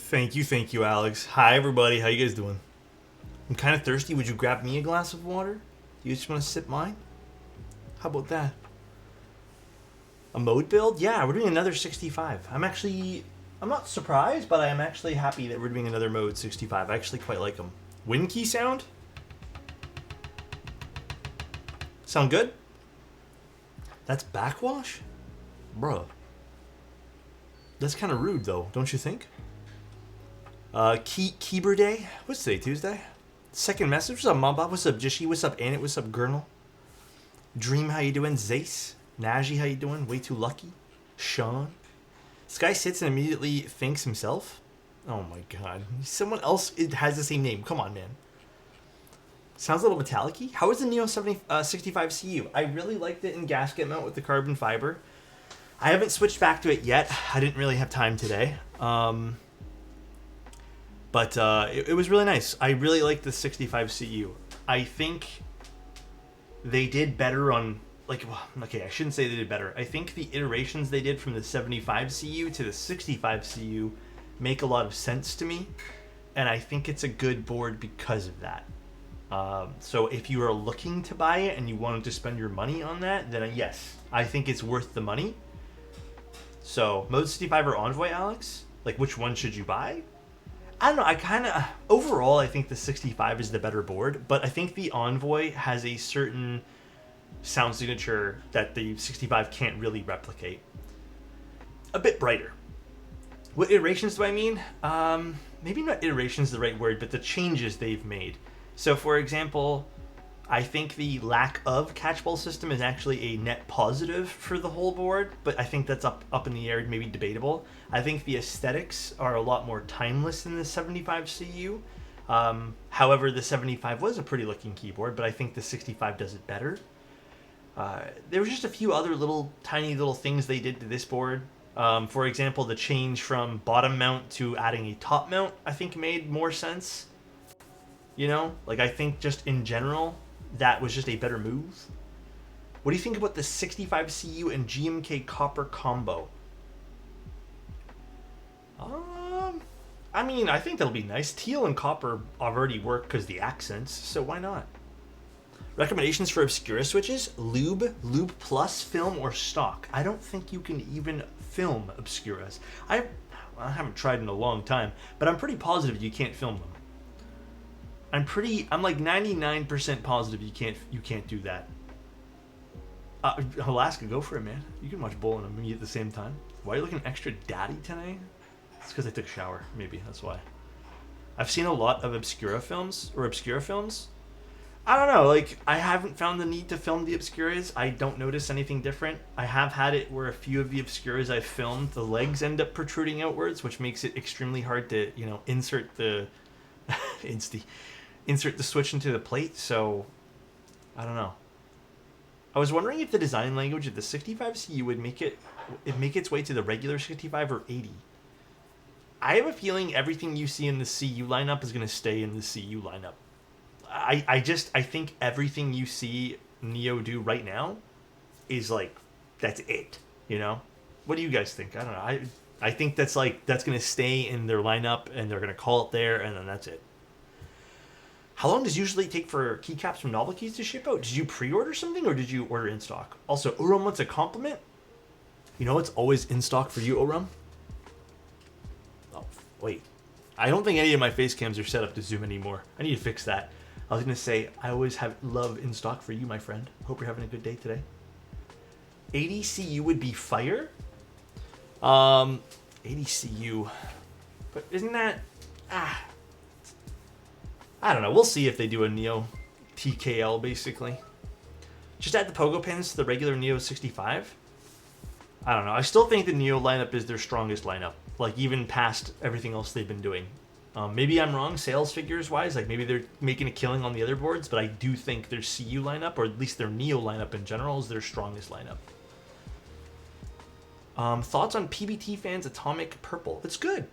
Thank you, Alex. Hi, everybody. How you guys doing? I'm kind of thirsty. Would you grab me a glass of water? Do you just want to sip mine? How about that? A mode build? Yeah, we're doing another 65. I'm not surprised, but I am actually happy that we're doing another mode 65. I actually quite like them. Wind key sound? Sound good? That's backwash? Bruh. That's kind of rude, though, don't you think? Keyber Day? What's today, Tuesday? Second message. What's up, Mamba? What's up, Jishi? What's up, Annette? What's up, Gurnal? Dream, how you doing? Zace? Naji, how you doing? Way too lucky? Sean? This guy sits and immediately thinks himself. Oh my god. Someone else has the same name. Come on, man. Sounds a little metallic-y. How is the Neo 65 CU? I really liked it in gasket mount with the carbon fiber. I haven't switched back to it yet. I didn't really have time today. But it was really nice. I really like the 65 CU. I think they did better on... okay, I shouldn't say they did better. I think the iterations they did from the 75 CU to the 65 CU make a lot of sense to me. And I think it's a good board because of that. So if you are looking to buy it and you wanted to spend your money on that, then yes, I think it's worth the money. So, Mode 65 or Envoy, Alex? Which one should you buy? I don't know, overall, I think the 65 is the better board, but I think the Envoy has a certain sound signature that the 65 can't really replicate. A bit brighter. What iterations do I mean? Maybe not iterations is the right word, but the changes they've made. So, for example, I think the lack of catchball system is actually a net positive for the whole board, but I think that's up in the air, maybe debatable. I think the aesthetics are a lot more timeless than the 75 CU. However, the 75 was a pretty looking keyboard, but I think the 65 does it better. There were just a few other tiny little things they did to this board. For example, the change from bottom mount to adding a top mount, I think made more sense. I think just in general, that was just a better move. What do you think about the 65 CU and GMK copper combo? I think that'll be nice. Teal and copper already work because the accents, so why not? Recommendations for Obscura switches? Lube Plus, film, or stock? I don't think you can even film Obscuras. I haven't tried in a long time, but I'm pretty positive you can't film them. I'm like 99% positive you can't do that. Alaska, go for it, man. You can watch bowling and me at the same time. Why are you looking extra daddy tonight? It's because I took a shower. Maybe that's why. I've seen a lot of Obscura films. I don't know. I haven't found the need to film the Obscuras. I don't notice anything different. I have had it where a few of the Obscuras I've filmed, the legs end up protruding outwards, which makes it extremely hard to insert the insert the switch into the plate. So I don't know. I was wondering if the design language of the 65 CU would make its way to the regular 65 or 80. I have a feeling everything you see in the CU lineup is going to stay in the CU lineup. I think everything you see Neo do right now is that's it. What do you guys think? I don't know. I think that's going to stay in their lineup and they're going to call it there and then that's it. How long does it usually take for keycaps from novel keys to ship out? Did you pre-order something or did you order in stock? Also, Urum wants a compliment. It's always in stock for you, Urum? Oh, wait. I don't think any of my face cams are set up to zoom anymore. I need to fix that. I was going to say, I always have love in stock for you, my friend. Hope you're having a good day today. 80 CU would be fire? 80 CU. But isn't that... I don't know. We'll see if they do a Neo TKL, basically. Just add the pogo pins to the regular Neo 65. I don't know. I still think the Neo lineup is their strongest lineup. Even past everything else they've been doing. Maybe I'm wrong, sales figures wise. Maybe they're making a killing on the other boards, but I do think their CU lineup, or at least their Neo lineup in general, is their strongest lineup. Thoughts on PBT fans Atomic Purple? It's good.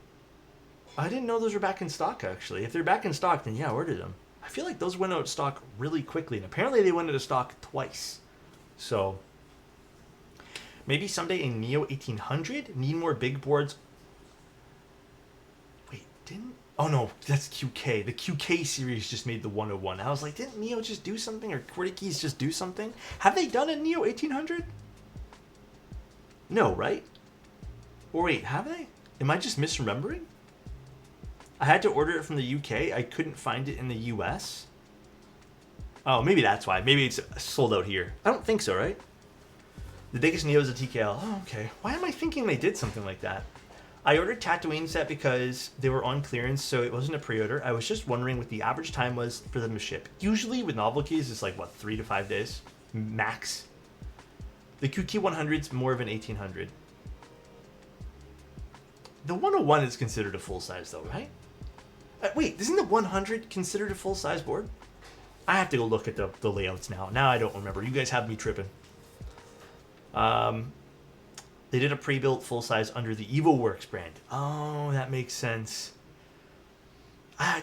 I didn't know those were back in stock, actually. If they're back in stock, then yeah, order them. I feel like those went out of stock really quickly, and apparently they went out of stock twice. So, maybe someday a Neo 1800? Need more big boards. Wait, Didn't... Oh no, that's QK. The QK series just made the 101. I was like, didn't Neo just do something, or QWERTY keys just do something? Have they done a Neo 1800? No, right? Or wait, have they? Am I just misremembering? I had to order it from the UK. I couldn't find it in the US. Oh, maybe that's why. Maybe it's sold out here. I don't think so, right? The biggest Neo is a TKL. Oh, okay. Why am I thinking they did something like that? I ordered Tatooine set because they were on clearance, so it wasn't a pre-order. I was just wondering what the average time was for them to ship. Usually with novel keys, it's like, what, 3 to 5 days? Max. The QT100's more of an 1800. The 101 is considered a full size though, right? Wait, isn't the 100 considered a full size board? I have to go look at the layouts now. Now I don't remember. You guys have me tripping. They did a pre-built full size under the EvoWorks brand. Oh, that makes sense.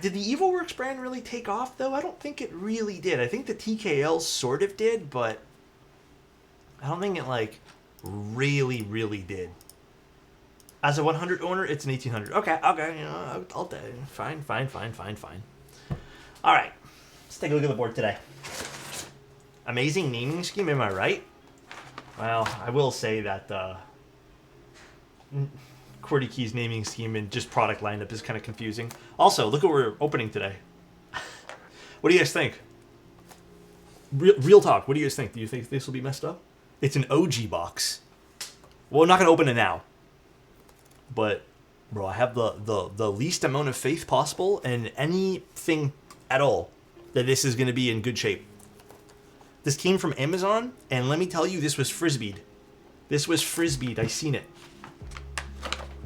Did the EvoWorks brand really take off though? I don't think it really did. I think the TKL sort of did, but I don't think it like really did. As a 100 owner, it's an 1800. Okay, you know, I'll do it. Fine. All right, let's take a look at the board today. Amazing naming scheme, am I right? Well, I will say that QWERTY Keys naming scheme and just product lineup is kind of confusing. Also, look what we're opening today. What do you guys think? Real talk, what do you guys think? Do you think this will be messed up? It's an OG box. Well, I'm not going to open it now. But, bro, I have the least amount of faith possible and anything at all that this is going to be in good shape. This came from Amazon, and let me tell you, this was Frisbeed. This was Frisbeed. I seen it.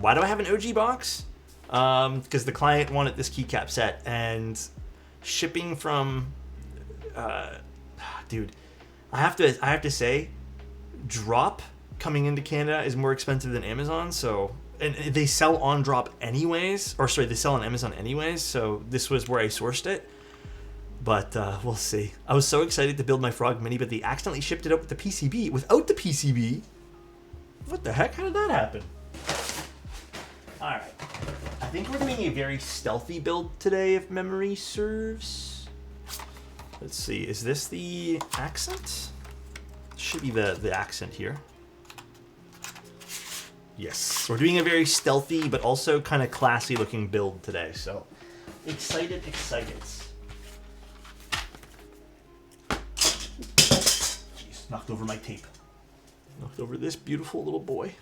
Why do I have an OG box? Because the client wanted this keycap set, and shipping from... dude, I have to say, drop coming into Canada is more expensive than Amazon, so... And they sell on drop anyways, or sorry, they sell on Amazon anyways, so this was where I sourced it. But we'll see. I was so excited to build my Frog Mini, but they accidentally shipped it out with the PCB. Without the PCB? What the heck? How did that happen? Alright. I think we're doing a very stealthy build today, if memory serves. Let's see, is this the accent? Should be the accent here. Yes, we're doing a very stealthy but also kind of classy looking build today, so excited. Jeez, knocked over my tape. Knocked over this beautiful little boy.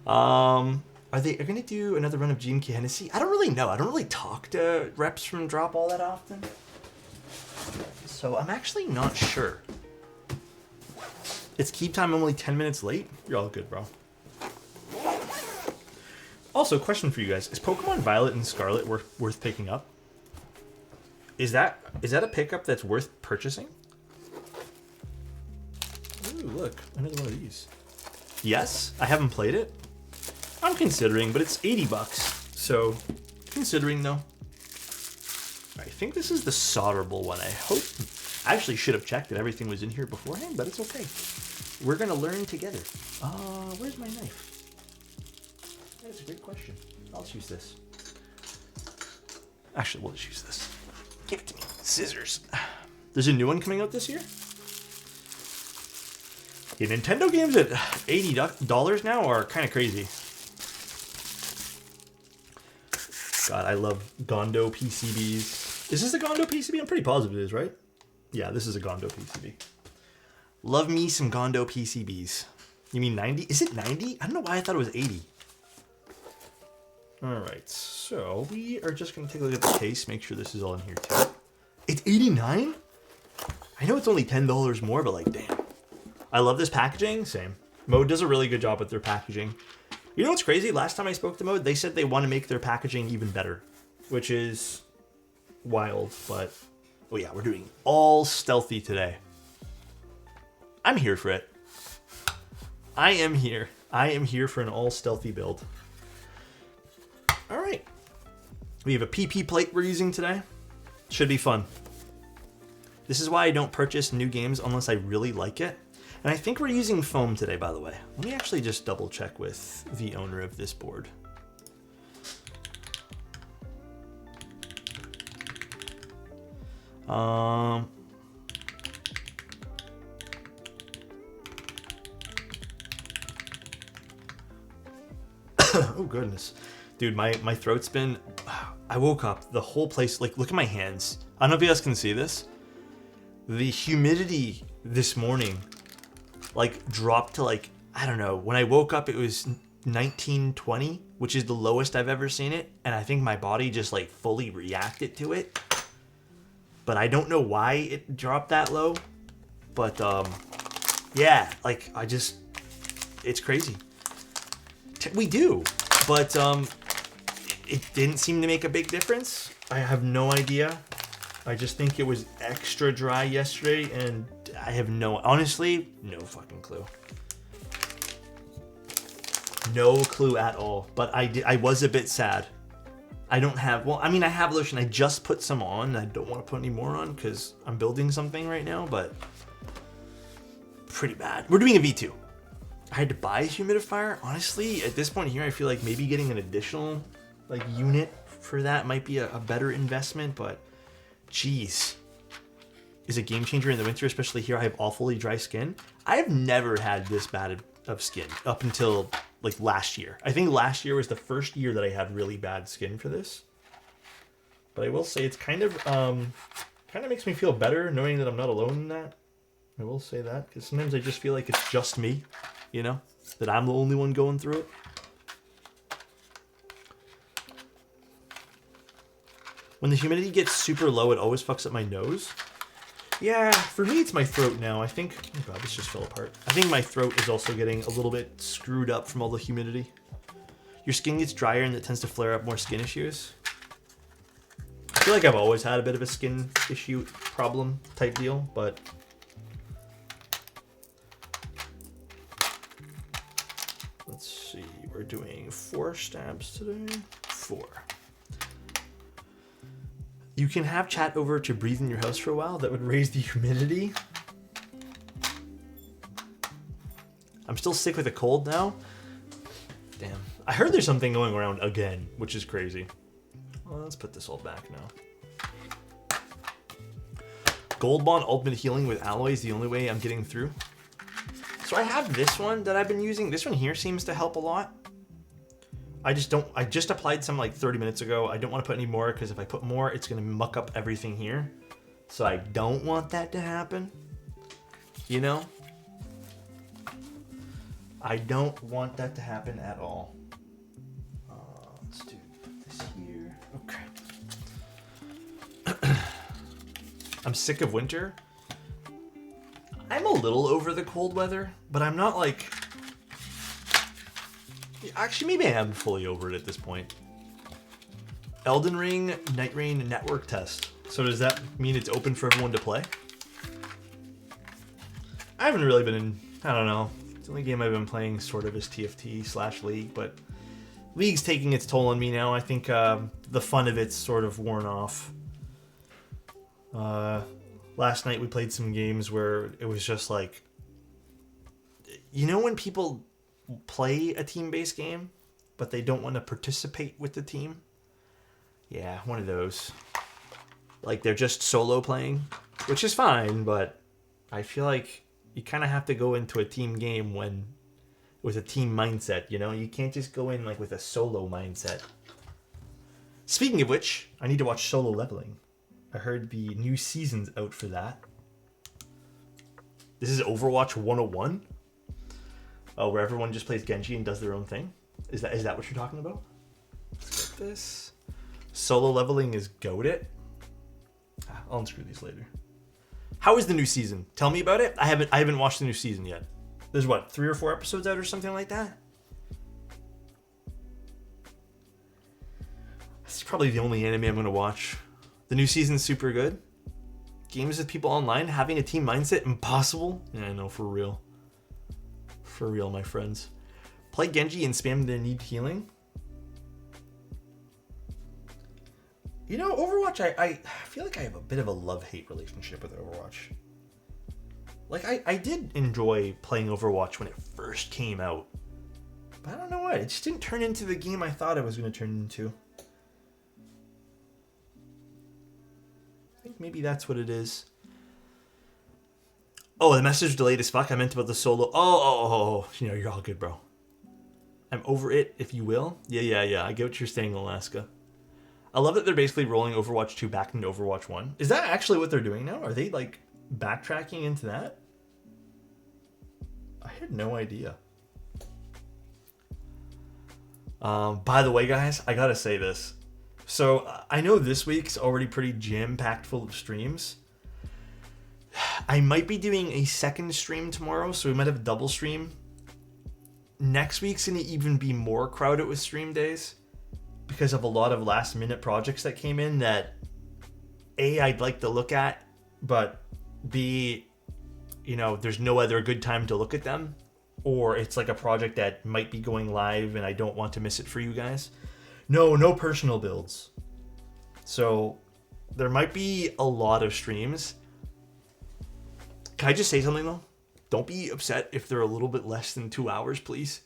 Are they going to do another run of GMK Hennessy? I don't really know. I don't really talk to reps from Drop all that often. So I'm actually not sure. It's keep time only 10 minutes late? You're all good, bro. Also, question for you guys. Is Pokemon Violet and Scarlet worth picking up? Is that a pickup that's worth purchasing? Ooh, look. Another one of these. Yes, I haven't played it. I'm considering, but it's $80. So, considering though. I think this is the solderable one. I hope. I actually should have checked that everything was in here beforehand, but it's okay. We're going to learn together. Where's my knife? That's a great question. I'll just use this. Actually, we'll just use this. Give it to me. Scissors. There's a new one coming out this year? Yeah, Nintendo games at $80 now are kind of crazy. God, I love Gondo PCBs. Is this a Gondo PCB? I'm pretty positive it is, right? Yeah, this is a Gondo PCB. Love me some Gondo PCBs. You mean 90? Is it 90? I don't know why I thought it was 80. Alright, so we are just going to take a look at the case, make sure this is all in here too. It's 89? I know it's only $10 more, but like, damn. I love this packaging. Same. Mode does a really good job with their packaging. You know what's crazy? Last time I spoke to Mode, they said they want to make their packaging even better, which is wild, but oh yeah, we're doing all stealthy today. I'm here for it. I am here. I am here for an all stealthy build. All right. We have a PP plate we're using today. Should be fun. This is why I don't purchase new games unless I really like it. And I think we're using foam today, by the way. Let me actually just double check with the owner of this board. Um, oh goodness, dude, my throat's been. I woke up, the whole place, like, look at my hands. I don't know if you guys can see this. The humidity this morning, like, dropped to, like, I don't know. When I woke up, it was 1920, which is the lowest I've ever seen it, and I think my body just, like, fully reacted to it. But I don't know why it dropped that low. But yeah, like, it's crazy. We do, but it didn't seem to make a big difference. I have no idea. I just think it was extra dry yesterday, and I have honestly, no fucking clue. No clue at all. But I was a bit sad. I don't have, well, I mean, I have lotion. I just put some on. I don't want to put any more on because I'm building something right now, but pretty bad. We're doing a V2. I had to buy a humidifier. Honestly, at this point here, I feel like maybe getting an additional, like, unit for that might be a better investment, but geez. Is a game changer in the winter, especially here. I have awfully dry skin. I have never had this bad of skin up until, like, last year. I think last year was the first year that I had really bad skin for this. But I will say it's kind of makes me feel better knowing that I'm not alone in that. I will say that, because sometimes I just feel like it's just me, you know, that I'm the only one going through it. When the humidity gets super low, it always fucks up my nose. Yeah, for me, it's my throat now. I think, oh god, this just fell apart. I think my throat is also getting a little bit screwed up from all the humidity. Your skin gets drier and it tends to flare up more skin issues. I feel like I've always had a bit of a skin issue problem type deal, but let's see, we're doing 4 stabs today. 4. You can have chat over to breathe in your house for a while. That would raise the humidity. I'm still sick with a cold now. Damn. I heard there's something going around again, which is crazy. Well, let's put this all back now. Gold Bond Ultimate Healing with Alloy is the only way I'm getting through. So I have this one that I've been using. This one here seems to help a lot. I just applied some like 30 minutes ago. I don't want to put any more because if I put more, it's going to muck up everything here. So I don't want that to happen. You know? I don't want that to happen at all. Let's put this here. Okay. I'm sick of winter. I'm a little over the cold weather, but I'm not like... Actually, maybe I am fully over it at this point. Elden Ring Night Rain network test. So does that mean it's open for everyone to play? I haven't really been in... I don't know. It's the only game I've been playing sort of is TFT/League, but League's taking its toll on me now. I think the fun of it's sort of worn off. Last night we played some games where it was just like... You know when people play a team-based game, but they don't want to participate with the team? Yeah, one of those. Like, they're just solo playing, which is fine, but I feel like you kind of have to go into a team game with a team mindset, you know? You can't just go in, like, with a solo mindset. Speaking of which, I need to watch Solo Leveling. I heard the new season's out for that. This is Overwatch 101? Oh, where everyone just plays Genji and does their own thing? Is that what you're talking about? Let's get this. Solo Leveling is goated. I'll unscrew these later. How is the new season? Tell me about it. I haven't watched the new season yet. There's what, 3 or 4 episodes out or something like that? This is probably the only anime I'm gonna watch. The new season's super good. Games with people online, having a team mindset, impossible. Yeah, I know, for real. For real, my friends. Play Genji and spam their need healing. You know, Overwatch, I feel like I have a bit of a love-hate relationship with Overwatch. Like, I did enjoy playing Overwatch when it first came out. But I don't know why. It just didn't turn into the game I thought it was going to turn into. I think think maybe that's what it is. Oh, the message delayed as fuck. I meant about the solo. Oh. You know, you're all good, bro. I'm over it, if you will. Yeah. I get what you're saying, Alaska. I love that they're basically rolling Overwatch 2 back into Overwatch 1. Is that actually what they're doing now? Are they, like, backtracking into that? I had no idea. By the way, guys, I gotta say this. So, I know this week's already pretty jam-packed full of streams. I might be doing a second stream tomorrow, so we might have a double stream. Next week's gonna even be more crowded with stream days because of a lot of last-minute projects that came in that A, I'd like to look at, but B, you know, there's no other good time to look at them, or it's like a project that might be going live and I don't want to miss it for you guys. No personal builds. So there might be a lot of streams. Can I just say something though? Don't be upset if they're a little bit less than 2 hours, please.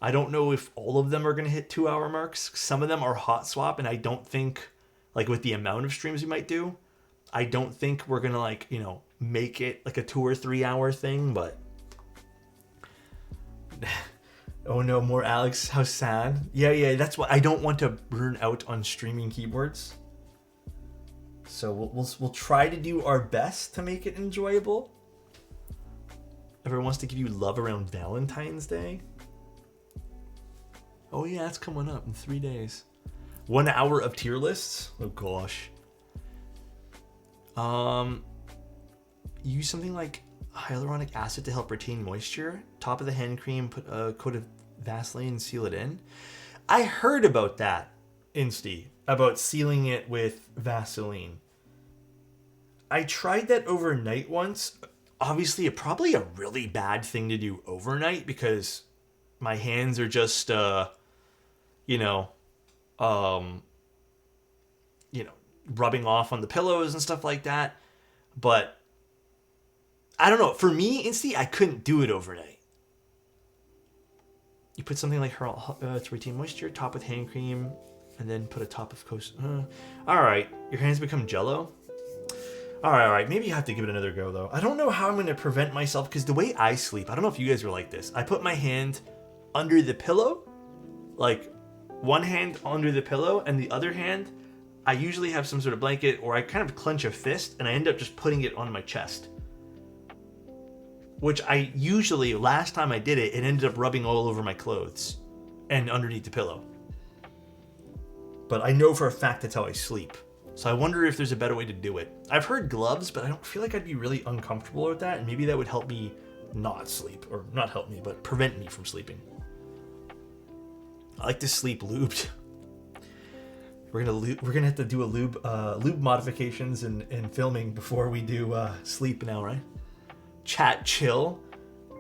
I don't know if all of them are going to hit 2 hour marks. Some of them are hot swap, and I don't think, like with the amount of streams we might do, I don't think we're going to, like, you know, make it like a 2 or 3 hour thing, but oh no, more Alex, how sad. Yeah, that's why I don't want to burn out on streaming keyboards. So we'll try to do our best to make it enjoyable. Everyone wants to give you love around Valentine's Day. Oh yeah, that's coming up in 3 days. 1 hour of tier lists? Oh gosh. Use something like hyaluronic acid to help retain moisture. Top of the hand cream, put a coat of Vaseline and seal it in. I heard about that, Insty, about sealing it with Vaseline. I tried that overnight once. Obviously, probably a really bad thing to do overnight because my hands are just, rubbing off on the pillows and stuff like that. But I don't know. For me, Insty, I couldn't do it overnight. You put something like to retain moisture, top with hand cream, and then put a top of coast. All right, your hands become jello. All right. Maybe you have to give it another go, though. I don't know how I'm going to prevent myself, because the way I sleep, I don't know if you guys are like this. I put my hand under the pillow, like one hand under the pillow, and the other hand, I usually have some sort of blanket, or I kind of clench a fist, and I end up just putting it on my chest. Which I usually, last time I did it, it ended up rubbing all over my clothes and underneath the pillow. But I know for a fact that's how I sleep. So I wonder if there's a better way to do it. I've heard gloves, but I don't feel like I'd be really uncomfortable with that, and maybe that would help me not sleep, or not help me, but prevent me from sleeping. I like to sleep lubed. We're gonna have to do a lube modifications and filming before we do sleep now, right? Chat chill.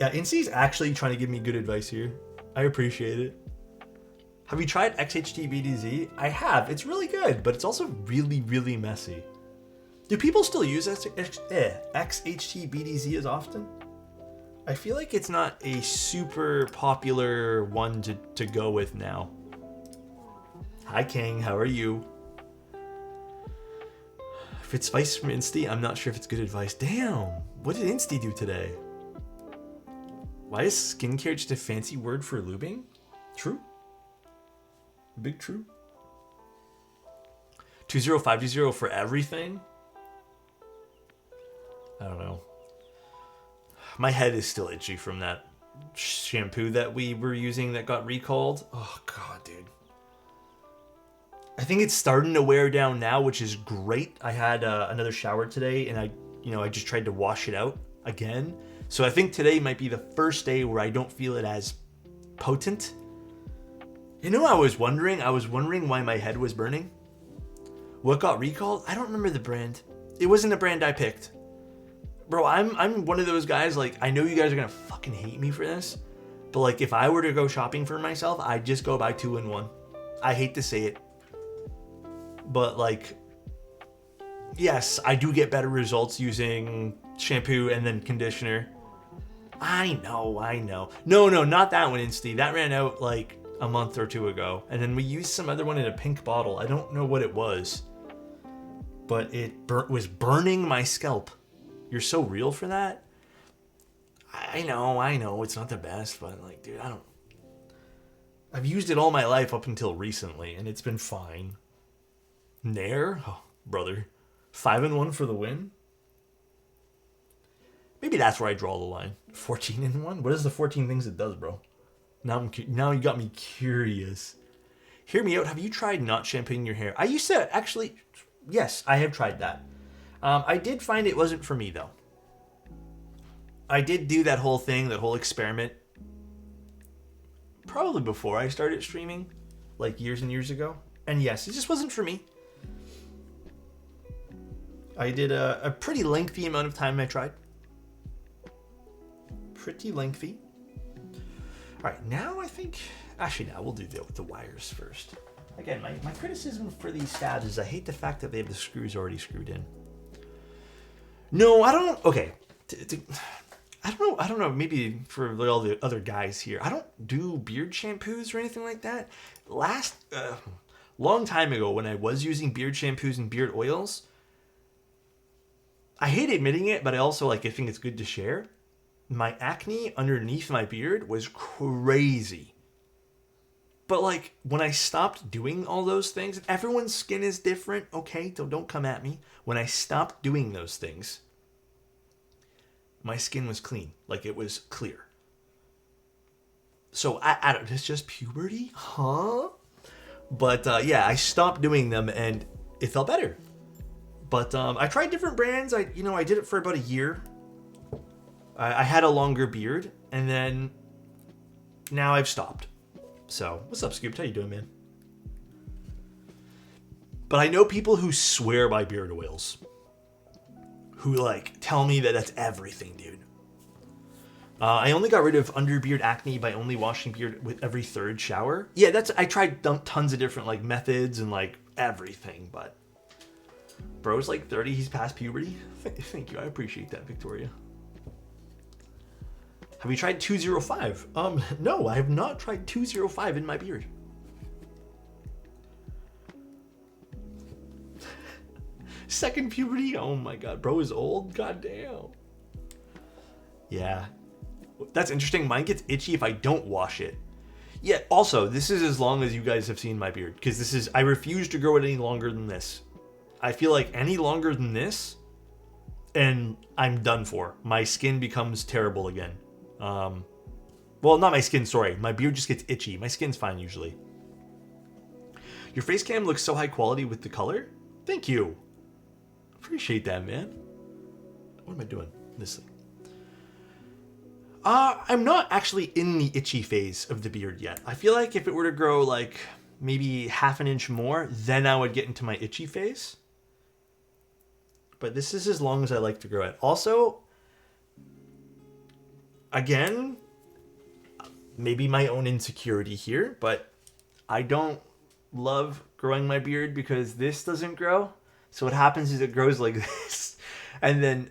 Yeah, Incy's actually trying to give me good advice here. I appreciate it. Have you tried XHTBDZ? I have. It's really good, but it's also really, really messy. Do people still use XHTBDZ as often? I feel like it's not a super popular one to go with now. Hi, King. How are you? If it's advice from Insty, I'm not sure if it's good advice. Damn. What did Insty do today? Why is skincare just a fancy word for lubing? True. Big true. 20520 for everything? I don't know. My head is still itchy from that shampoo that we were using that got recalled. Oh, God, dude. I think it's starting to wear down now, which is great. I had another shower today, and I just tried to wash it out again. So I think today might be the first day where I don't feel it as potent. You know, I was wondering why my head was burning. What got recalled? I don't remember the brand. It wasn't a brand I picked. Bro, I'm one of those guys, like, I know you guys are gonna fucking hate me for this, but like, if I were to go shopping for myself, I'd just go buy 2-in-1. I hate to say it, but like, yes, I do get better results using shampoo and then conditioner. I know. No, not that one, Insty. That ran out like a month or two ago. And then we used some other one in a pink bottle. I don't know what it was. but it was burning my scalp. You're so real for that. I know, it's not the best, but like, dude, I've used it all my life up until recently, and it's been fine. Nair? Oh, brother. 5-1 for the win? Maybe that's where I draw the line. 14-1? What is the 14 things it does, bro? Now you got me curious. Hear me out. Have you tried not shampooing your hair? I used to actually... Yes, I have tried that. I did find it wasn't for me, though. I did do that whole thing, that whole experiment, probably before I started streaming, like years and years ago. And yes, it just wasn't for me. I did a pretty lengthy amount of time I tried. Pretty lengthy. All right, now I think... Actually, now we'll do the wires first. Again, my criticism for these stabs is I hate the fact that they have the screws already screwed in. No, I don't... Okay. I don't know, maybe for all the other guys here, I don't do beard shampoos or anything like that. Long time ago when I was using beard shampoos and beard oils, I hate admitting it, but I also I think it's good to share. My acne underneath my beard was crazy. But like when I stopped doing all those things, everyone's skin is different, okay? So don't come at me. When I stopped doing those things, my skin was clean. Like it was clear. So I don't, it's just puberty? Huh? But yeah, I stopped doing them and it felt better. But I tried different brands. I did it for about a year. I had a longer beard and then now I've stopped. So, what's up, Scoop? How you doing, man? But I know people who swear by beard oils. Who, tell me that that's everything, dude. I only got rid of underbeard acne by only washing beard with every third shower. Yeah, I tried tons of different, methods and, everything, but... Bro's, 30, he's past puberty. Thank you, I appreciate that, Victoria. Have you tried 205? No, I have not tried 205 in my beard. Second puberty? Oh my god, bro is old? God damn. Yeah. That's interesting. Mine gets itchy if I don't wash it. Yeah, also, this is as long as you guys have seen my beard. Because I refuse to grow it any longer than this. I feel like any longer than this, and I'm done for. My skin becomes terrible again. Well, not my skin, sorry. My beard just gets itchy. My skin's fine usually. Your face cam looks so high quality with the color. Thank you. Appreciate that, man. What am I doing? This thing. I'm not actually in the itchy phase of the beard yet. I feel like if it were to grow maybe half an inch more, then I would get into my itchy phase. But this is as long as I like to grow it. Also, again, maybe my own insecurity here, but I don't love growing my beard because this doesn't grow. So what happens is it grows like this. And then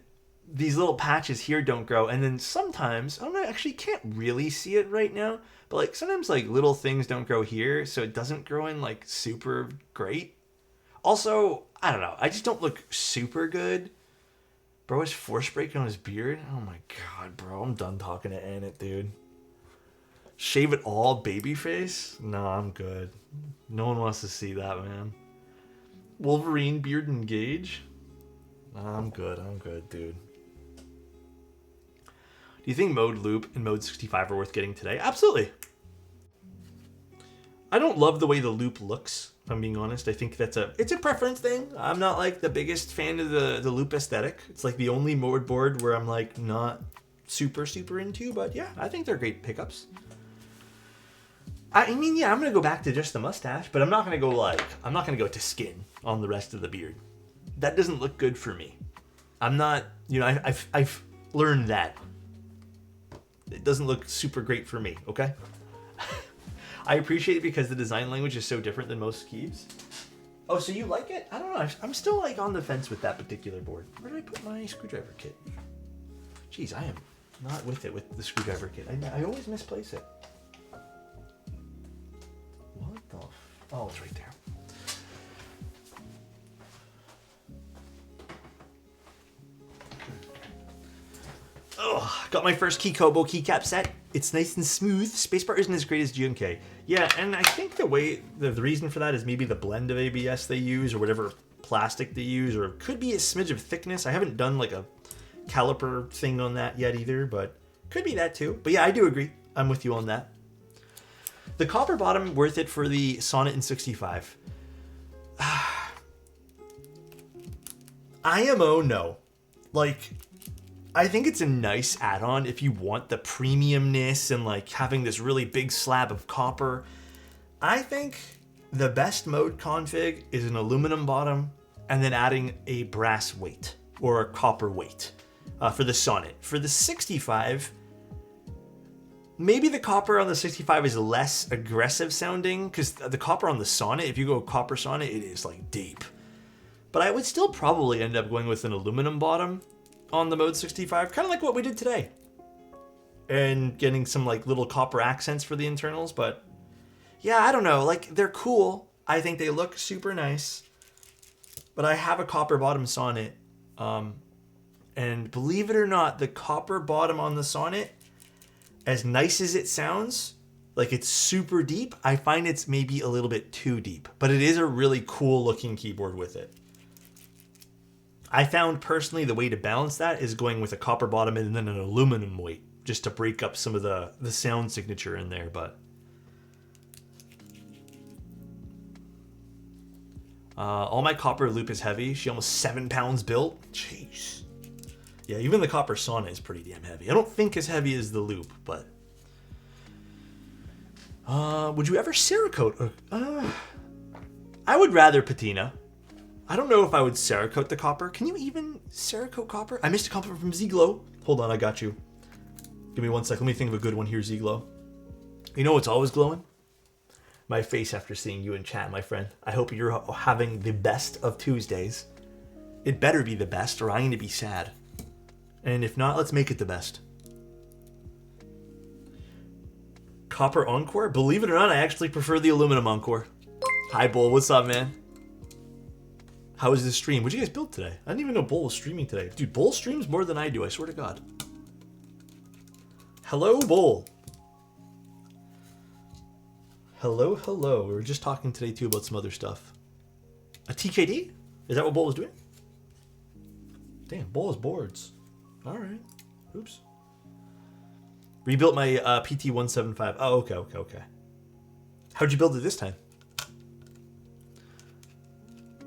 these little patches here don't grow. And then sometimes, I don't know, actually can't really see it right now. But sometimes little things don't grow here. So it doesn't grow in super great. Also, I don't know. I just don't look super good. Bro is force breaking on his beard. Oh my god, bro. I'm done talking to Annette, dude. Shave it all, baby face? No, I'm good. No one wants to see that, man. Wolverine beard engage? I'm good, dude. Do you think mode loop and mode 65 are worth getting today? Absolutely. I don't love the way the loop looks, if I'm being honest. I think it's a preference thing. I'm not the biggest fan of the loop aesthetic. It's the only mode board where I'm not super into, but yeah, I think they're great pickups. I mean, yeah, I'm gonna go back to just the mustache, but I'm not gonna go to skin on the rest of the beard. That doesn't look good for me. I'm not, I've learned that. It doesn't look super great for me, okay? I appreciate it because the design language is so different than most keys. Oh, so you like it? I don't know. I'm still on the fence with that particular board. Where did I put my screwdriver kit? Jeez, I am not with it with the screwdriver kit. I always misplace it. What the? Oh, it's right there. Got my first Kikobo keycap set. It's nice and smooth. Spacebar isn't as great as GNK. Yeah, and I think the reason for that is maybe the blend of ABS they use or whatever plastic they use, or it could be a smidge of thickness. I haven't done like a caliper thing on that yet either, but could be that too. But yeah, I do agree. I'm with you on that. The copper bottom, worth it for the Sonnet in 65. IMO, no. Like, I think it's a nice add-on if you want the premiumness and like having this really big slab of copper. I think the best mode config is an aluminum bottom and then adding a brass weight or a copper weight for the Sonnet. For the 65, maybe the copper on the 65 is less aggressive sounding because the copper on the Sonnet, if you go copper Sonnet, it is like deep. But I would still probably end up going with an aluminum bottom on the Mode 65, kind of like what we did today. And getting some like little copper accents for the internals, but yeah, I don't know, like they're cool. I think they look super nice. But I have a copper bottom Sonnet. And believe it or not, the copper bottom on the Sonnet, as nice as it sounds, like it's super deep, I find it's maybe a little bit too deep. But it is a really cool looking keyboard with it. I found personally the way to balance that is going with a copper bottom and then an aluminum weight, just to break up some of the sound signature in there. But all my copper loop is heavy. She almost 7 pounds built. Jeez. Yeah, even the copper Sonnet is pretty damn heavy. I don't think as heavy as the loop, but would you ever Cerakote? I would rather patina. I don't know if I would Cerakote the copper. Can you even Cerakote copper? I missed a compliment from Zeglow. Hold on, I got you. Give me 1 sec. Let me think of a good one here, Zeglow. You know what's always glowing? My face after seeing you in chat, my friend. I hope you're having the best of Tuesdays. It better be the best or I'm going to be sad. And if not, let's make it the best. Copper Encore? Believe it or not, I actually prefer the aluminum Encore. Hi, Bull. What's up, man? How was the stream? What'd you guys build today? I didn't even know Bull was streaming today. Dude, Bull streams more than I do, I swear to God. Hello, Bull. Hello, hello. We were just talking today, too, about some other stuff. A TKD? Is that what Bull was doing? Damn, Bull has boards. All right. Oops. Rebuilt my PT-175. Oh, okay. How'd you build it this time?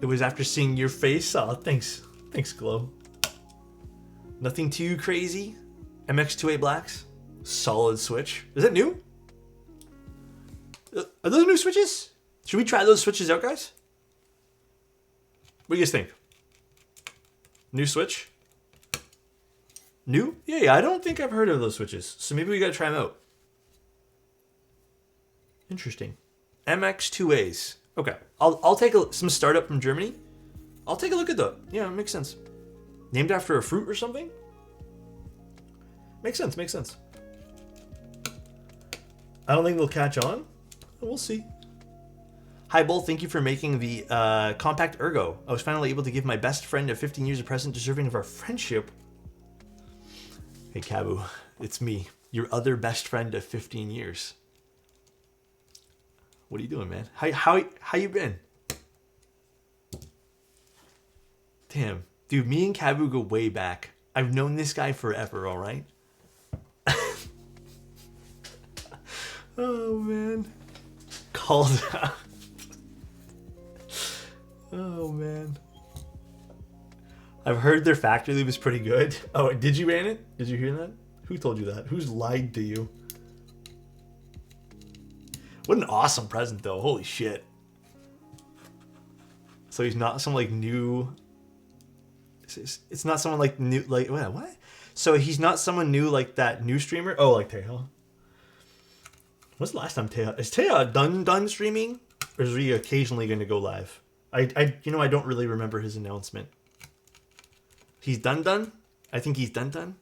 It was after seeing your face. Oh, thanks. Thanks, Glow. Nothing too crazy. MX2A blacks. Solid switch. Is that new? Are those new switches? Should we try those switches out, guys? What do you guys think? New switch? New? Yeah, I don't think I've heard of those switches. So maybe we gotta try them out. Interesting. MX2As. Okay, I'll take some startup from Germany. I'll take a look at that. Yeah, it makes sense. Named after a fruit or something? Makes sense. I don't think they'll catch on. We'll see. Hi, Bull. Thank you for making the compact ergo. I was finally able to give my best friend a 15 years of present deserving of our friendship. Hey, Kabu. It's me, your other best friend of 15 years. What are you doing, man? How you been? Damn. Dude, me and Kabu go way back. I've known this guy forever, all right? Oh, man. Called out. Oh, man. I've heard their factory lube is pretty good. Oh, did you ran it? Did you hear that? Who told you that? Who's lied to you? What an awesome present, though. Holy shit. So he's not some, like, new... It's not someone, like, new... Like, what? So he's not someone new, like, that new streamer? Oh, like Teja. When's the last time Teja... Is Teja done streaming? Or is he occasionally going to go live? I don't really remember his announcement. He's done? I think he's done?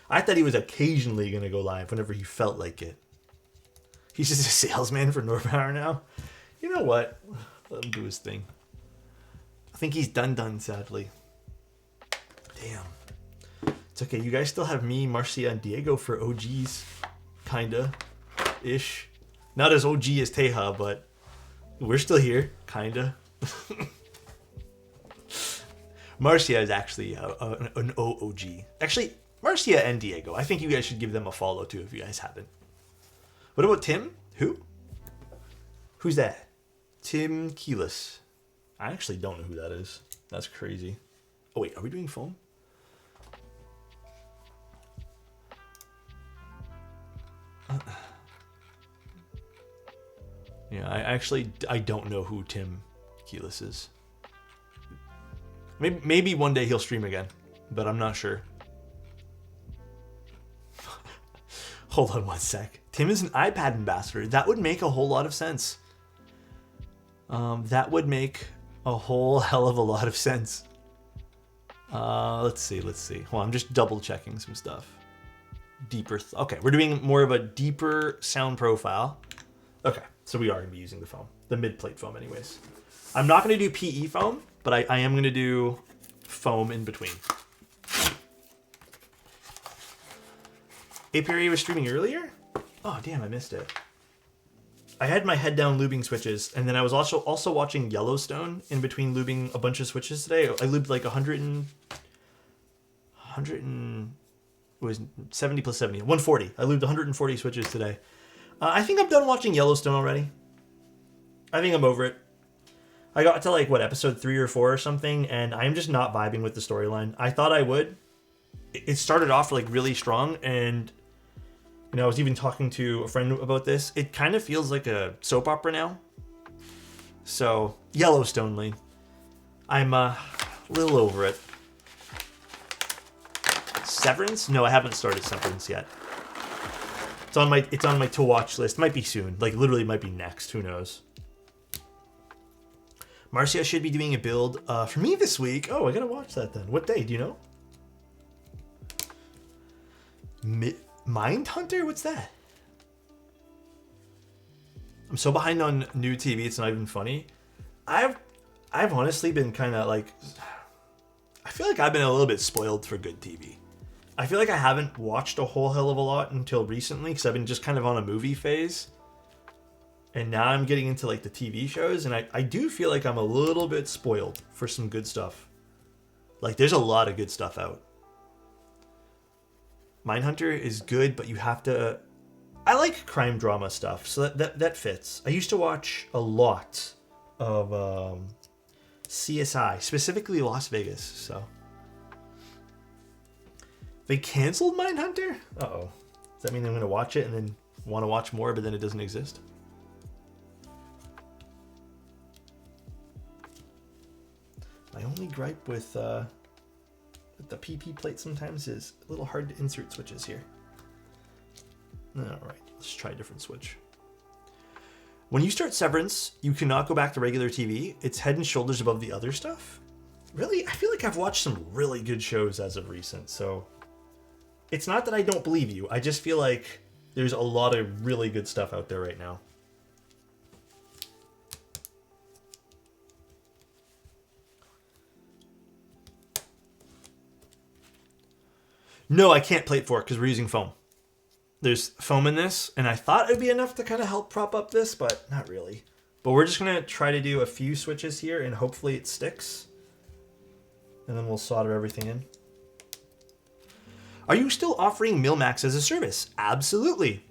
I thought he was occasionally going to go live whenever he felt like it. He's just a salesman for Norpower now. You know what? Let him do his thing. I think he's done, sadly. Damn. It's okay. You guys still have me, Marcia, and Diego for OGs. Kinda. Ish. Not as OG as Teja, but we're still here. Kinda. Marcia is actually an OOG. Actually, Marcia and Diego. I think you guys should give them a follow too if you guys haven't. What about Tim? Who? Who's that? Tim Keelis. I actually don't know who that is. That's crazy. Oh wait, are we doing foam? Yeah, I don't know who Tim Keelis is. Maybe one day he'll stream again, but I'm not sure. Hold on one sec. Tim is an iPad ambassador. That would make a whole lot of sense. That would make a whole hell of a lot of sense. Let's see. Hold on, I'm just double checking some stuff. Deeper. Okay, we're doing more of a deeper sound profile. Okay, so we are going to be using the foam. The mid-plate foam anyways. I'm not going to do PE foam, but I am going to do foam in between. Apiary was streaming earlier? Oh, damn, I missed it. I had my head down lubing switches, and then I was also watching Yellowstone in between lubing a bunch of switches today. I lubed like 70 plus 70, 140. I lubed 140 switches today. I think I'm done watching Yellowstone already. I think I'm over it. I got to like, what, episode 3 or 4 or something, and I'm just not vibing with the storyline. I thought I would. It started off like really strong, and you know, I was even talking to a friend about this. It kind of feels like a soap opera now. So, Yellowstone, Lee. I'm a little over it. Severance? No, I haven't started Severance yet. It's on my to watch list. Might be soon. Like literally might be next. Who knows? Marcia should be doing a build for me this week. Oh, I gotta watch that then. What day? Do you know? Mindhunter? What's that? I'm so behind on new TV. It's not even funny. I've honestly been kind of like, I feel like I've been a little bit spoiled for good TV. I feel like I haven't watched a whole hell of a lot until recently because I've been just kind of on a movie phase. And now I'm getting into like the TV shows, and I do feel like I'm a little bit spoiled for some good stuff. Like there's a lot of good stuff out. Mindhunter is good, but you have to... I like crime drama stuff, so that fits. I used to watch a lot of CSI, specifically Las Vegas, so... They canceled Mindhunter? Uh-oh. Does that mean I'm going to watch it and then want to watch more, but then it doesn't exist? My only gripe with the PP plate sometimes is a little hard to insert switches here. Alright, let's try a different switch. When you start Severance, you cannot go back to regular TV. It's head and shoulders above the other stuff. Really? I feel like I've watched some really good shows as of recent, so... It's not that I don't believe you. I just feel like there's a lot of really good stuff out there right now. No, I can't plate for it because we're using foam. There's foam in this, and I thought it'd be enough to kind of help prop up this, but not really. But we're just going to try to do a few switches here, and hopefully it sticks. And then we'll solder everything in. Are you still offering Milmax as a service? Absolutely.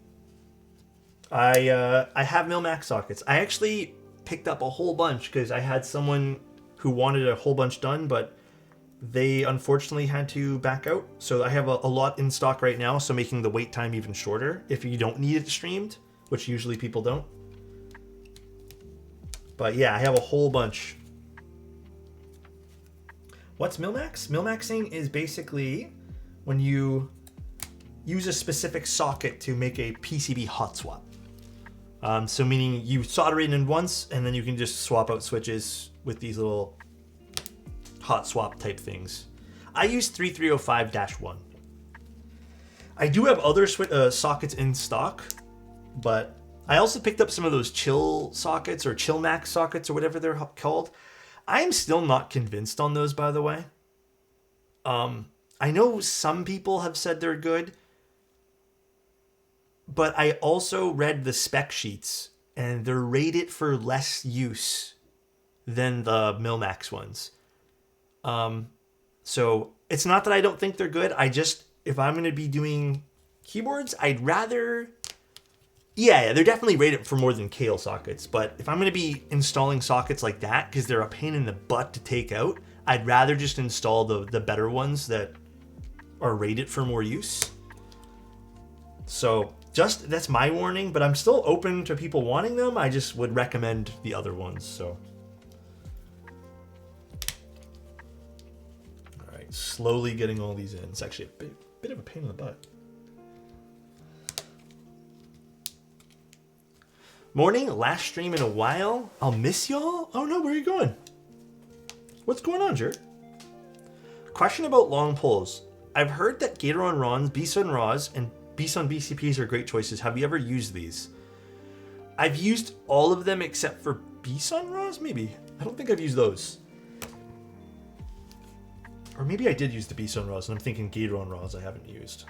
I have Milmax sockets. I actually picked up a whole bunch because I had someone who wanted a whole bunch done, but they unfortunately had to back out. So I have a lot in stock right now, so making the wait time even shorter if you don't need it streamed, which usually people don't. But yeah, I have a whole bunch. What's Milmax? Milmaxing is basically when you use a specific socket to make a PCB hot swap. So meaning you solder it in once, and then you can just swap out switches with these little hot swap type things. I use 3305-1. I do have other sockets in stock, but I also picked up some of those chill sockets or chill max sockets or whatever they're called. I'm still not convinced on those, by the way. I know some people have said they're good, but I also read the spec sheets and they're rated for less use than the Milmax ones. So it's not that I don't think they're good. I just, if I'm going to be doing keyboards, I'd rather... Yeah, they're definitely rated for more than Kale sockets. But if I'm going to be installing sockets like that, because they're a pain in the butt to take out, I'd rather just install the better ones that are rated for more use. So just, that's my warning, but I'm still open to people wanting them. I just would recommend the other ones, so. All right, slowly getting all these in. It's actually a bit of a pain in the butt. Morning, last stream in a while. I'll miss y'all? Oh no, where are you going? What's going on, Jer? Question about long pulls. I've heard that Gateron Rons, B-Sun Raws, and B-Sun BCPs are great choices. Have you ever used these? I've used all of them except for B-Sun Raws, maybe. I don't think I've used those. Or maybe I did use the B-Sun Raws, and I'm thinking Gateron Raws I haven't used.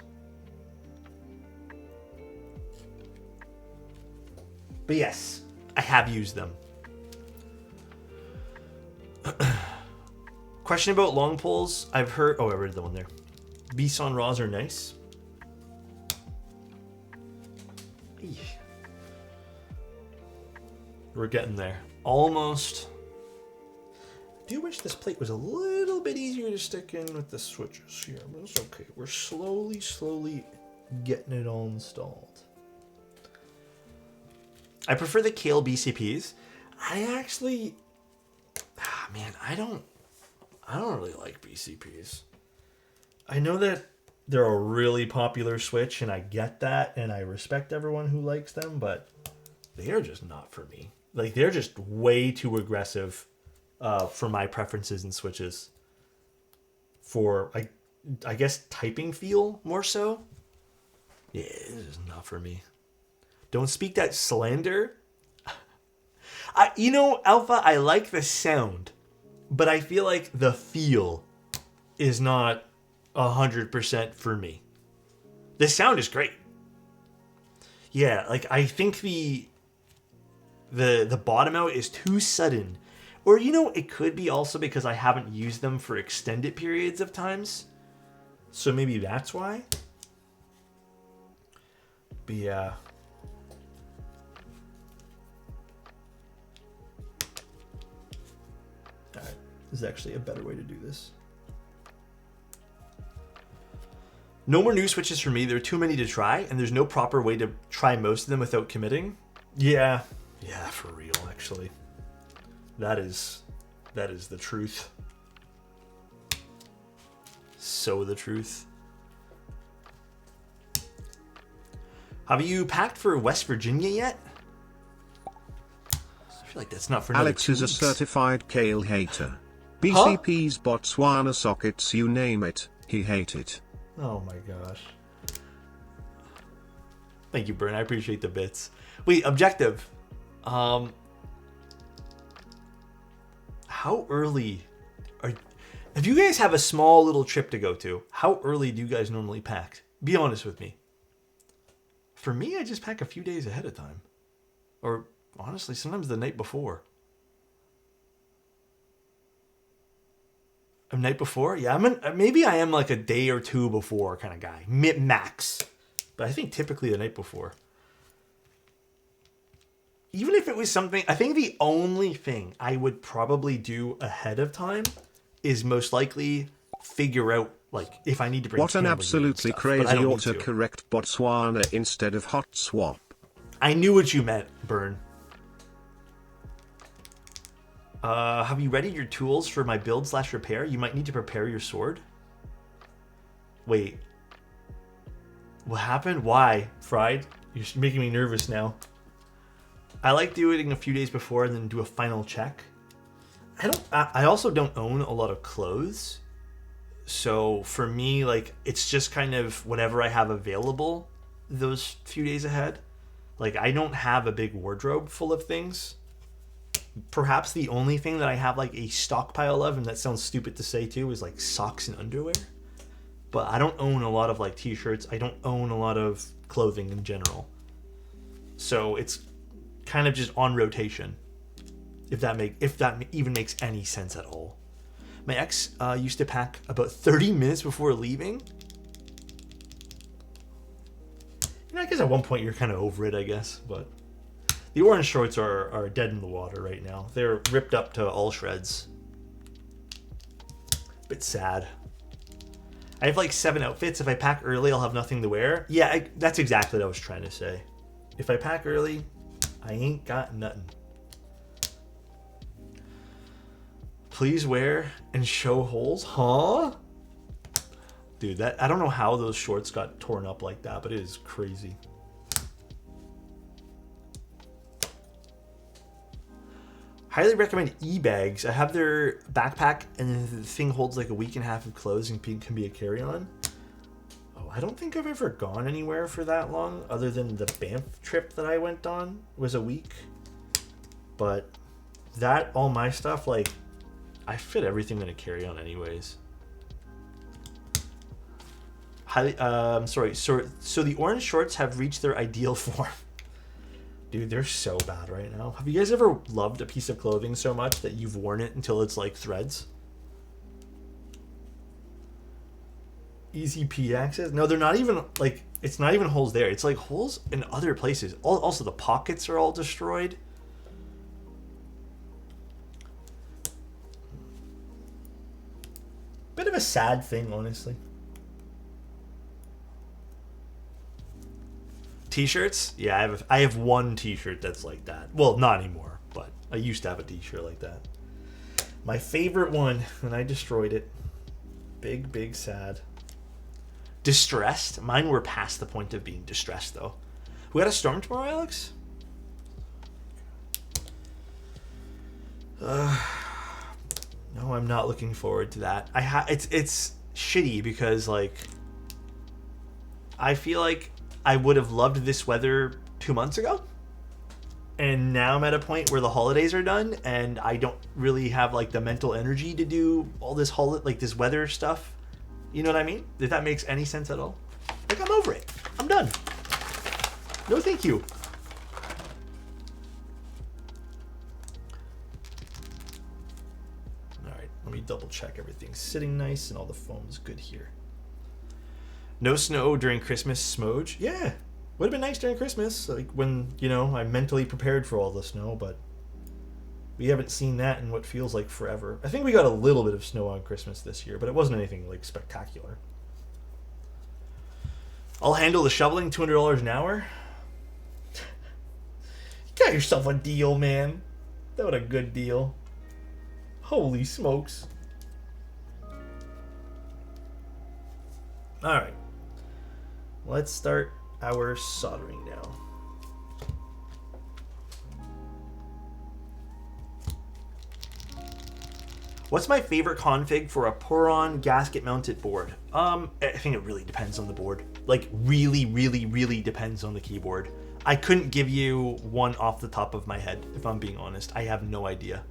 But yes, I have used them. Question about long pulls. I've heard... Oh, I read the one there. B-Sun Raws are nice. Eesh. We're getting there. Almost. I do wish this plate was a little bit easier to stick in with the switches here, but it's okay. We're slowly getting it all installed. I prefer the Kale BCPs. I actually... man, I don't really like BCPs. I know that they're a really popular Switch, and I get that, and I respect everyone who likes them, but they are just not for me. Like, they're just way too aggressive for my preferences in Switches. For, I guess, typing feel, more so. Yeah, this is not for me. Don't speak that slander. Alpha, I like the sound, but I feel like the feel is not 100% for me. The sound is great. Yeah, like I think the bottom out is too sudden. Or it could be also because I haven't used them for extended periods of times. So maybe that's why. But yeah. Alright, this is actually a better way to do this. No more new switches for me. There are too many to try, and there's no proper way to try most of them without committing. Yeah, for real, actually. That is the truth. So the truth. Have you packed for West Virginia yet? I feel like that's not for another Alex 2 is a weeks. certified Kale hater. BCPs, Botswana sockets, you name it, he hate it. Oh my gosh. Thank you, Bern. I appreciate the bits. Wait, objective. How early are... If you guys have a small little trip to go to, how early do you guys normally pack? Be honest with me. For me, I just pack a few days ahead of time. Or, honestly, sometimes the night before. A night before? Yeah, maybe I am like a day or two before kind of guy. Max. But I think typically the night before. Even if it was something... I think the only thing I would probably do ahead of time is most likely figure out, like, if I need to bring... What an absolutely crazy autocorrect Botswana instead of hot swap. I knew what you meant, Burn. Have you readied your tools for my build/repair? You might need to prepare your sword. Wait. What happened? Why? Fried? You're making me nervous now. I like doing it a few days before and then do a final check. I also don't own a lot of clothes. So for me, like, it's just kind of whatever I have available those few days ahead. Like, I don't have a big wardrobe full of things. Perhaps the only thing that I have like a stockpile of, and that sounds stupid to say too, is like socks and underwear. but I don't own a lot of like t-shirts. I don't own a lot of clothing in general. So it's kind of just on rotation. If that even makes any sense at all. My ex used to pack about 30 minutes before leaving. You know, I guess at one point you're kind of over it, I guess, but the orange shorts are dead in the water right now. They're ripped up to all shreds. Bit sad. I have like 7 outfits. If I pack early, I'll have nothing to wear. Yeah, that's exactly what I was trying to say. If I pack early, I ain't got nothing. Please wear and show holes, huh? Dude, I don't know how those shorts got torn up like that, but it is crazy. Highly recommend e-bags. I have their backpack, and the thing holds like a week and a half of clothes and can be a carry-on. Oh, I don't think I've ever gone anywhere for that long, other than the Banff trip that I went on was a week. But all my stuff, like, I fit everything in a carry-on anyways. Sorry. So the orange shorts have reached their ideal form. Dude, they're so bad right now. Have you guys ever loved a piece of clothing so much that you've worn it until it's like threads? Easy P access? No, they're not even like, it's not even holes there. It's like holes in other places. Also, the pockets are all destroyed. Bit of a sad thing, honestly. T-shirts? Yeah, I have one T-shirt that's like that. Well, not anymore, but I used to have a T-shirt like that. My favorite one, and I destroyed it. Big sad. Distressed? Mine were past the point of being distressed, though. We got a storm tomorrow, Alex? No, I'm not looking forward to that. It's shitty because, like, I feel like I would have loved this weather 2 months ago, and now I'm at a point where the holidays are done, and I don't really have like the mental energy to do all this this weather stuff. You know what I mean? If that makes any sense at all. Like, I'm over it. I'm done. No, thank you. Let me double check everything's sitting nice and all the foam's good here. No snow during Christmas smoge. Yeah, would have been nice during Christmas, like when, you know, I'm mentally prepared for all the snow, but we haven't seen that in what feels like forever. I think we got a little bit of snow on Christmas this year, but it wasn't anything like spectacular. I'll handle the shoveling, $200 an hour. You got yourself a deal, man. That was a good deal. Holy smokes. Alright. Let's start our soldering now. What's my favorite config for a Poron gasket mounted board? I think it really depends on the board. Like, really depends on the keyboard. I couldn't give you one off the top of my head, if I'm being honest. I have no idea.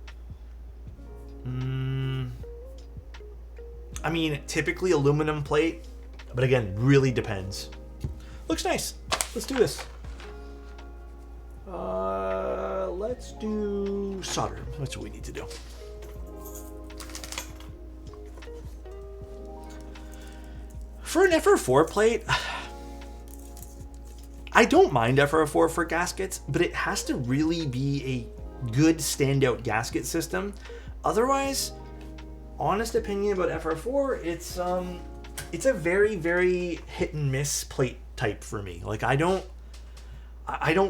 I mean, typically aluminum plate, but again, really depends. Looks nice. Let's do this. Let's do solder. That's what we need to do. For an FR4 plate, I don't mind FR4 for gaskets, but it has to really be a good standout gasket system. Otherwise, honest opinion about FR4, it's a very hit and miss plate type for me. Like, I don't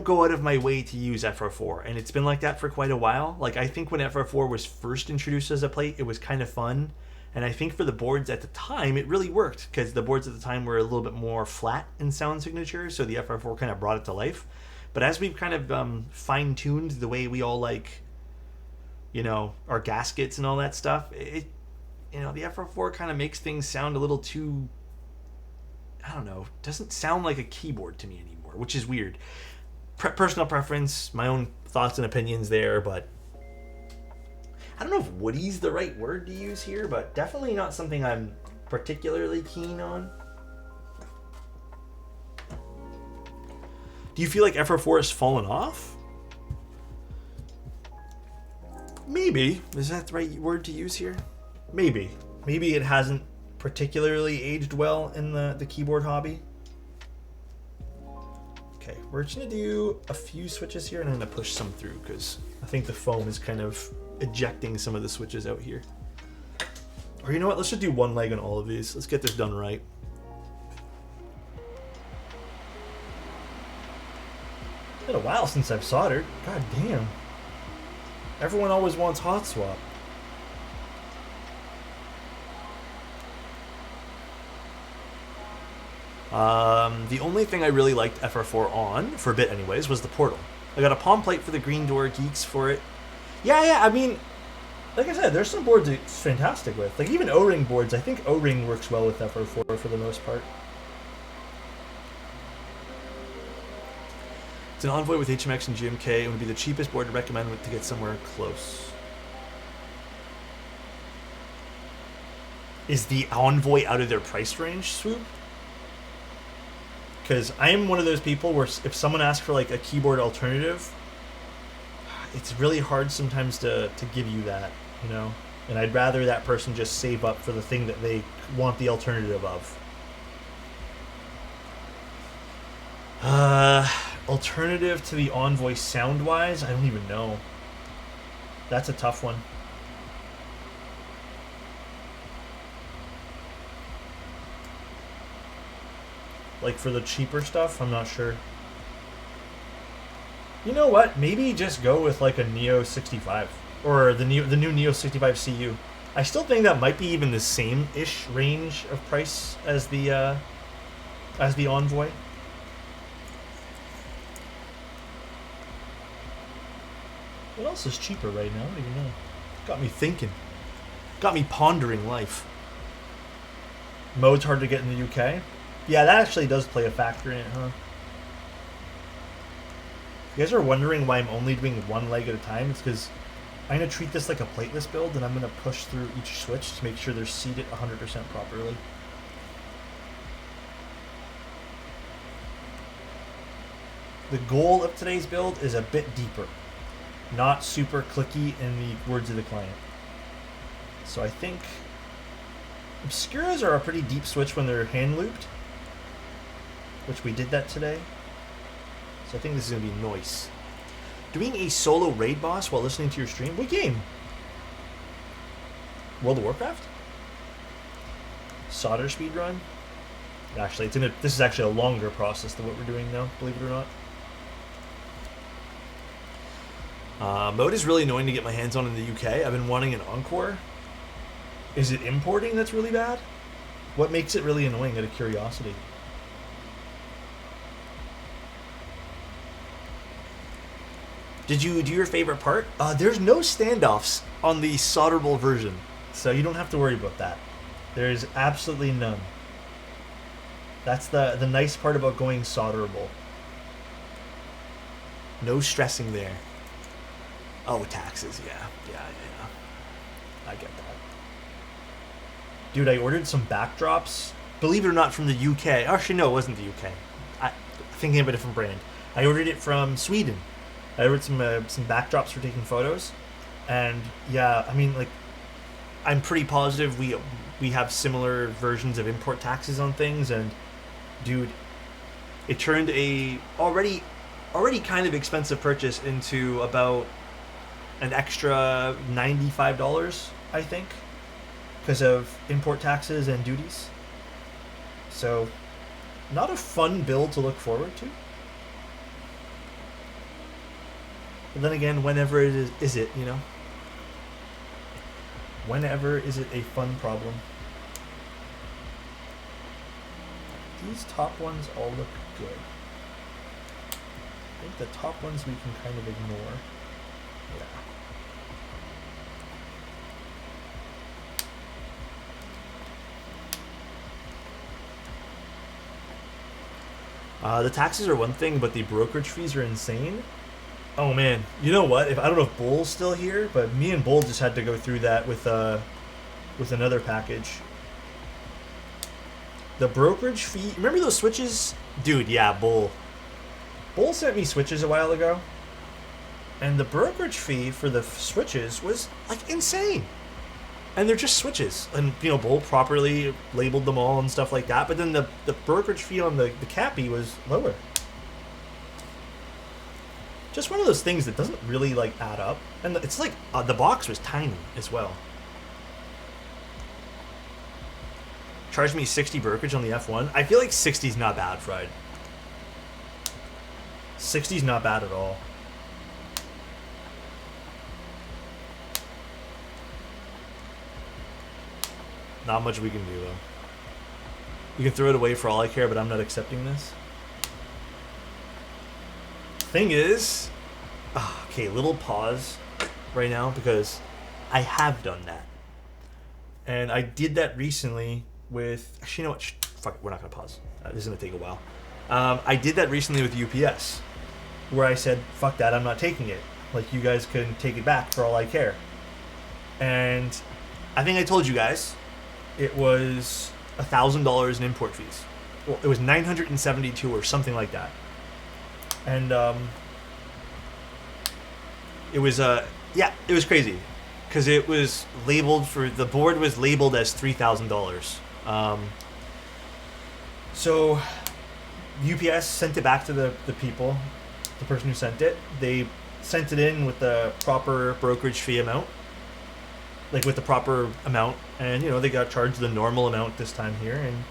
go out of my way to use FR4, and it's been like that for quite a while. Like, I think when FR4 was first introduced as a plate, it was kind of fun, and I think for the boards at the time, it really worked, because the boards at the time were a little bit more flat in sound signature, so the FR4 kind of brought it to life. But as we've kind of fine-tuned the way we all like, you know, our gaskets and all that stuff, the FR4 kind of makes things sound a little too, I don't know, doesn't sound like a keyboard to me anymore, which is weird. Personal preference, my own thoughts and opinions there, but I don't know if woodie's the right word to use here, but definitely not something I'm particularly keen on. Do you feel like FR4 has fallen off? Maybe. Is that the right word to use here? Maybe. Maybe it hasn't particularly aged well in the keyboard hobby. Okay, we're just going to do a few switches here and I'm going to push some through because I think the foam is kind of ejecting some of the switches out here. Or you know what, let's just do one leg on all of these. Let's get this done right. It's been a while since I've soldered. God damn. Everyone always wants hot swap. The only thing I really liked FR4 on, for a bit anyways, was the portal. I got a palm plate for the green door, geeks for it. Yeah, I mean, like I said, there's some boards it's fantastic with. Like even O-ring boards, I think O-ring works well with FR4 for the most part. It's an Envoy with HMX and GMK. It would be the cheapest board to recommend to get somewhere close. Is the Envoy out of their price range, Swoop? Because I am one of those people where if someone asks for like a keyboard alternative, it's really hard sometimes to give you that, you know? And I'd rather that person just save up for the thing that they want the alternative of. Alternative to the Envoy sound-wise? I don't even know. That's a tough one. Like for the cheaper stuff, I'm not sure. You know what? Maybe just go with like a Neo 65 or the new Neo 65 CU. I still think that might be even the same-ish range of price as the Envoy. What else is cheaper right now? I don't even know. Got me thinking. Got me pondering life. Mode's hard to get in the UK. Yeah, that actually does play a factor in it, huh? If you guys are wondering why I'm only doing one leg at a time, it's because I'm going to treat this like a plateless build, and I'm going to push through each switch to make sure they're seated 100% properly. The goal of today's build is a bit deeper. Not super clicky in the words of the client. So I think Obscuras are a pretty deep switch when they're hand looped, which we did that today. So I think this is going to be nice. Doing a solo raid boss while listening to your stream? What game? World of Warcraft? Solder speedrun? Actually, this is actually a longer process than what we're doing now, believe it or not. Mode is really annoying to get my hands on in the UK. I've been wanting an Encore. Is it importing that's really bad? What makes it really annoying out of curiosity? Did you do your favorite part? There's no standoffs on the solderable version, so you don't have to worry about that. There's absolutely none. That's the nice part about going solderable. No stressing there. Oh, taxes, yeah. I get that. Dude, I ordered some backdrops. Believe it or not, from the UK. Actually, no, it wasn't the UK. I'm thinking of a different brand. I ordered it from Sweden. I ordered some backdrops for taking photos. And, yeah, I mean, like, I'm pretty positive we have similar versions of import taxes on things. And, dude, it turned a already kind of expensive purchase into about an extra $95, I think, because of import taxes and duties. So, not a fun build to look forward to. But then again, whenever it is it, you know? Whenever is it a fun problem? These top ones all look good. I think the top ones we can kind of ignore. Yeah. The taxes are one thing, but the brokerage fees are insane. Oh man, you know what? I don't know if Bull's still here, but me and Bull just had to go through that with another package. The brokerage fee. Remember those switches? Dude, yeah, Bull. Bull sent me switches a while ago. And the brokerage fee for the switches was, like, insane. And they're just switches. And, you know, Bull properly labeled them all and stuff like that. But then the brokerage fee on the Cappy was lower. Just one of those things that doesn't really, like, add up. And it's like, the box was tiny as well. Charged me 60 brokerage on the F1. I feel like 60's not bad, Fried. 60's not bad at all. Not much we can do, though. You can throw it away for all I care, but I'm not accepting this. Thing is... okay, little pause right now, because I have done that. And I did that recently with... Actually, you know what? Fuck it, we're not going to pause. This is going to take a while. I did that recently with UPS, where I said, fuck that, I'm not taking it. Like, you guys can take it back for all I care. And I think I told you guys... It was $1,000 in import fees. Well, it was $972 or something like that. And it was yeah, it was crazy because it was labeled for the board was labeled as $3,000. So UPS sent it back to the people, the person who sent it. They sent it in with the proper brokerage fee amount. Like with the proper amount, and you know they got charged the normal amount this time here, and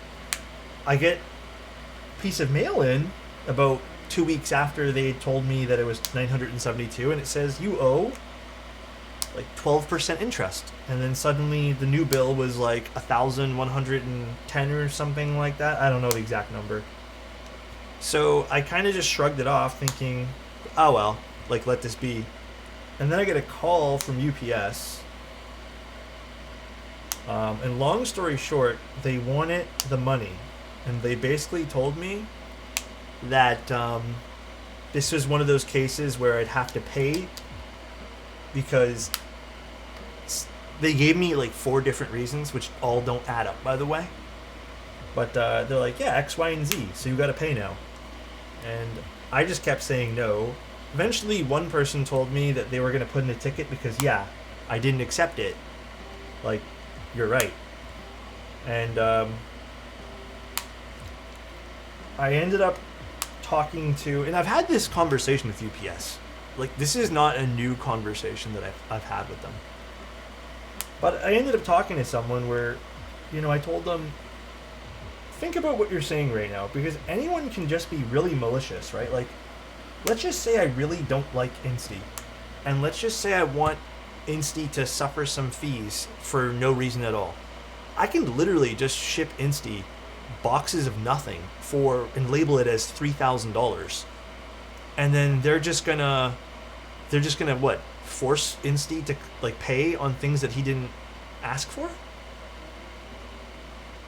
I get a piece of mail in about 2 weeks after they told me that it was $972, and it says you owe like 12% interest, and then suddenly the new bill was like $1,110 or something like that. I don't know the exact number. So I kind of just shrugged it off, thinking, oh well, like let this be. And then I get a call from UPS. And long story short, they wanted the money, and they basically told me that this was one of those cases where I'd have to pay because they gave me like 4 different reasons, which all don't add up, by the way. But they're like, yeah, X, Y, and Z, so you got to pay now. And I just kept saying no. Eventually, one person told me that they were going to put in a ticket because, yeah, I didn't accept it. Like, you're right. And I ended up talking to, and I've had this conversation with UPS. Like, this is not a new conversation that I've had with them. But I ended up talking to someone where, you know, I told them, think about what you're saying right now, because anyone can just be really malicious, right? Like, let's just say I really don't like Insti, and let's just say I want Insti to suffer some fees for no reason at all. I can literally just ship Insti boxes of nothing and label it as $3,000, and then they're just gonna what, force Insti to like pay on things that he didn't ask for?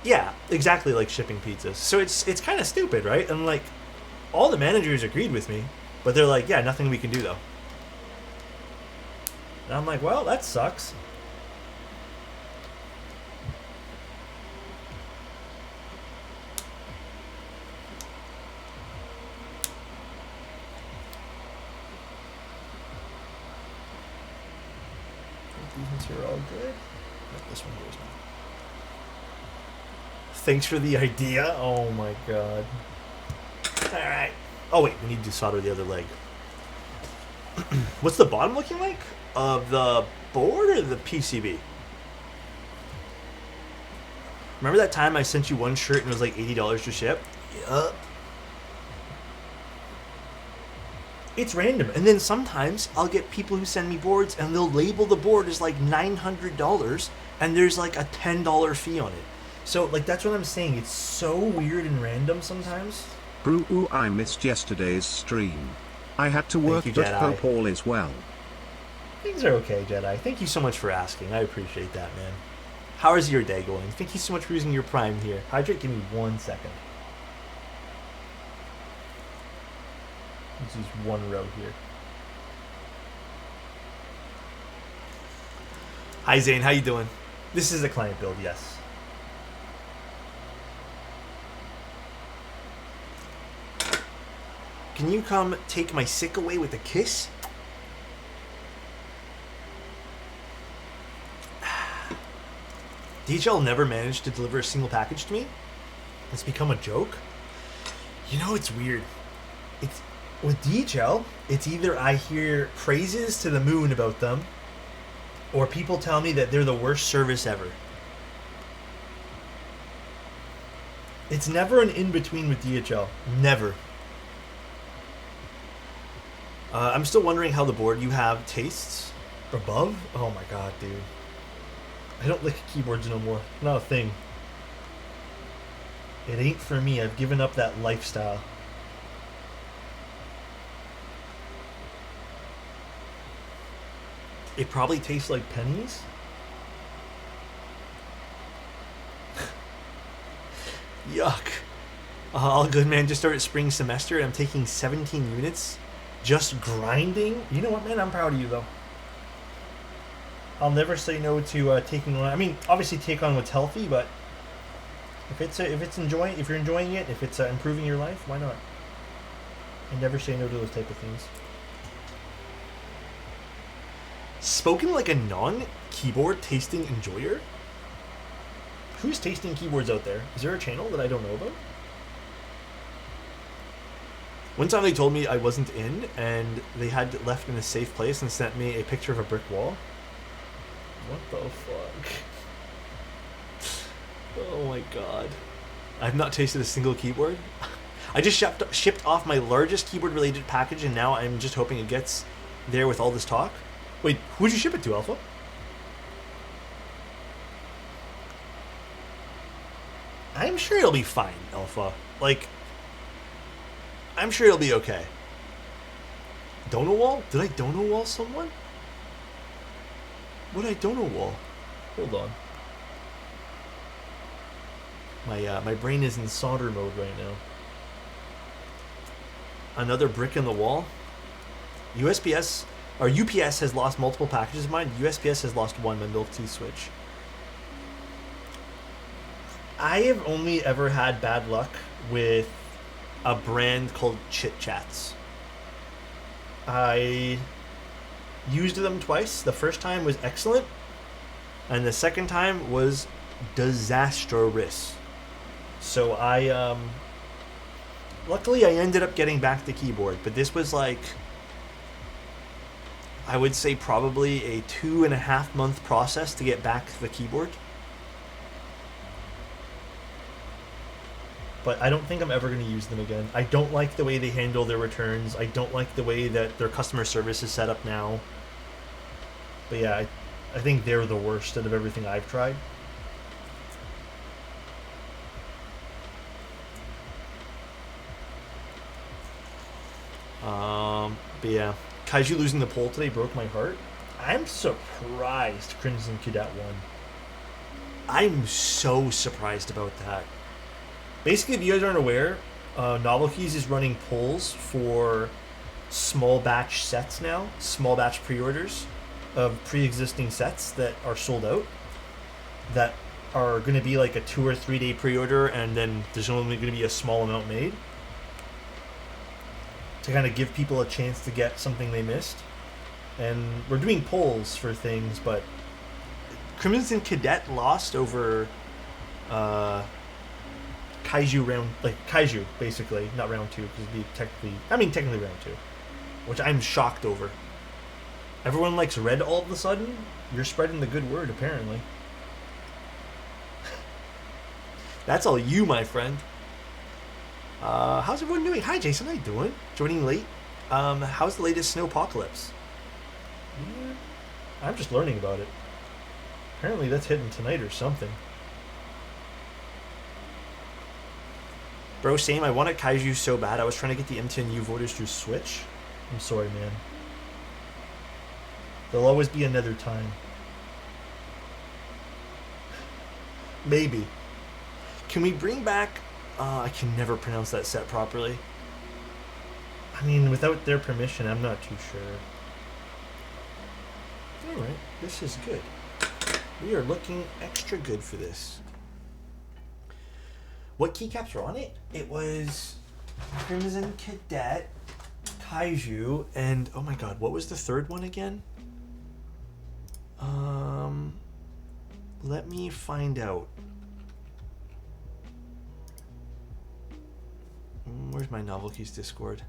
Yeah, exactly, like shipping pizzas. So it's kind of stupid, right? And like all the managers agreed with me, but they're like, yeah, nothing we can do though. And I'm like, well, that sucks. These ones here are all good. But this one here is not. Thanks for the idea. Oh my god. Alright. Oh wait, we need to solder the other leg. What's the bottom looking like? Of the board or the PCB? Remember that time I sent you one shirt and it was like $80 to ship? Yup. It's random. And then sometimes I'll get people who send me boards and they'll label the board as like $900 and there's like a $10 fee on it. So like that's what I'm saying. It's so weird and random sometimes. Brew, I missed yesterday's stream. I had to work, but hope all is well. Things are okay, Jedi. Thank you so much for asking. I appreciate that, man. How is your day going? Thank you so much for using your Prime here. Hydrate, give me 1 second. Let's use one row here. Hi, Zane. How you doing? This is a client build, yes. Can you come take my sick away with a kiss? DHL never managed to deliver a single package to me. It's become a joke. You know, it's weird. It's with DHL, it's either I hear praises to the moon about them, or people tell me that they're the worst service ever. It's never an in-between with DHL. Never. I'm still wondering how the board you have tastes. Above? Oh my god, dude. I don't lick keyboards no more. Not a thing. It ain't for me. I've given up that lifestyle. It probably tastes like pennies. Yuck. All good, man. Just started spring semester and I'm taking 17 units. Just grinding. You know what, man? I'm proud of you, though. I'll never say no to taking on. I mean, obviously take on what's healthy, but if you're enjoying it, if it's improving your life, why not? I never say no to those type of things. Spoken like a non-keyboard tasting enjoyer? Who's tasting keyboards out there? Is there a channel that I don't know about? One time they told me I wasn't in, and they had left in a safe place and sent me a picture of a brick wall. What the fuck? Oh my god. I've not tasted a single keyboard. I just shipped off my largest keyboard-related package, and now I'm just hoping it gets there with all this talk. Wait, who'd you ship it to, Alpha? I'm sure it'll be fine, Alpha. Like, I'm sure it'll be okay. Donut wall? Did I donut wall someone? What did I donut wall? Hold on. My brain is in solder mode right now. Another brick in the wall? USPS or UPS has lost multiple packages of mine. USPS has lost one, my milk tea switch. I have only ever had bad luck with a brand called Chit Chats. I used them twice. The first time was excellent, and the second time was disastrous. So luckily I ended up getting back the keyboard, but this was like, I would say probably a 2.5 month process to get back the keyboard. But I don't think I'm ever going to use them again. I don't like the way they handle their returns. I don't like the way that their customer service is set up now. But yeah, I think they're the worst out of everything I've tried. But yeah, Kaiju losing the poll today broke my heart. I'm surprised Crimson Cadet won. I'm so surprised about that. Basically, if you guys aren't aware, Novel Keys is running polls for small batch sets now, small batch pre-orders of pre-existing sets that are sold out, that are going to be like a 2 or 3 day pre-order, and then there's only going to be a small amount made to kind of give people a chance to get something they missed. And we're doing polls for things, but Crimson Cadet lost over Kaiju round, like Kaiju basically, not round 2, because it'd be technically round 2, which I'm shocked over. Everyone likes red all of a sudden. You're spreading the good word, apparently. That's all you, my friend. How's everyone doing? Hi, Jason. How you doing? Joining late. How's the latest snowpocalypse? Yeah, I'm just learning about it. Apparently that's hitting tonight or something. Bro, same. I wanted Kaiju so bad. I was trying to get the M10U voters to switch. I'm sorry, man. There'll always be another time. Maybe. Can we bring back... I can never pronounce that set properly. I mean, without their permission, I'm not too sure. Alright, this is good. We are looking extra good for this. What keycaps are on it? It was Crimson Cadet, Kaiju, and oh my god, what was the third one again? Let me find out. Where's my Novel Keys Discord?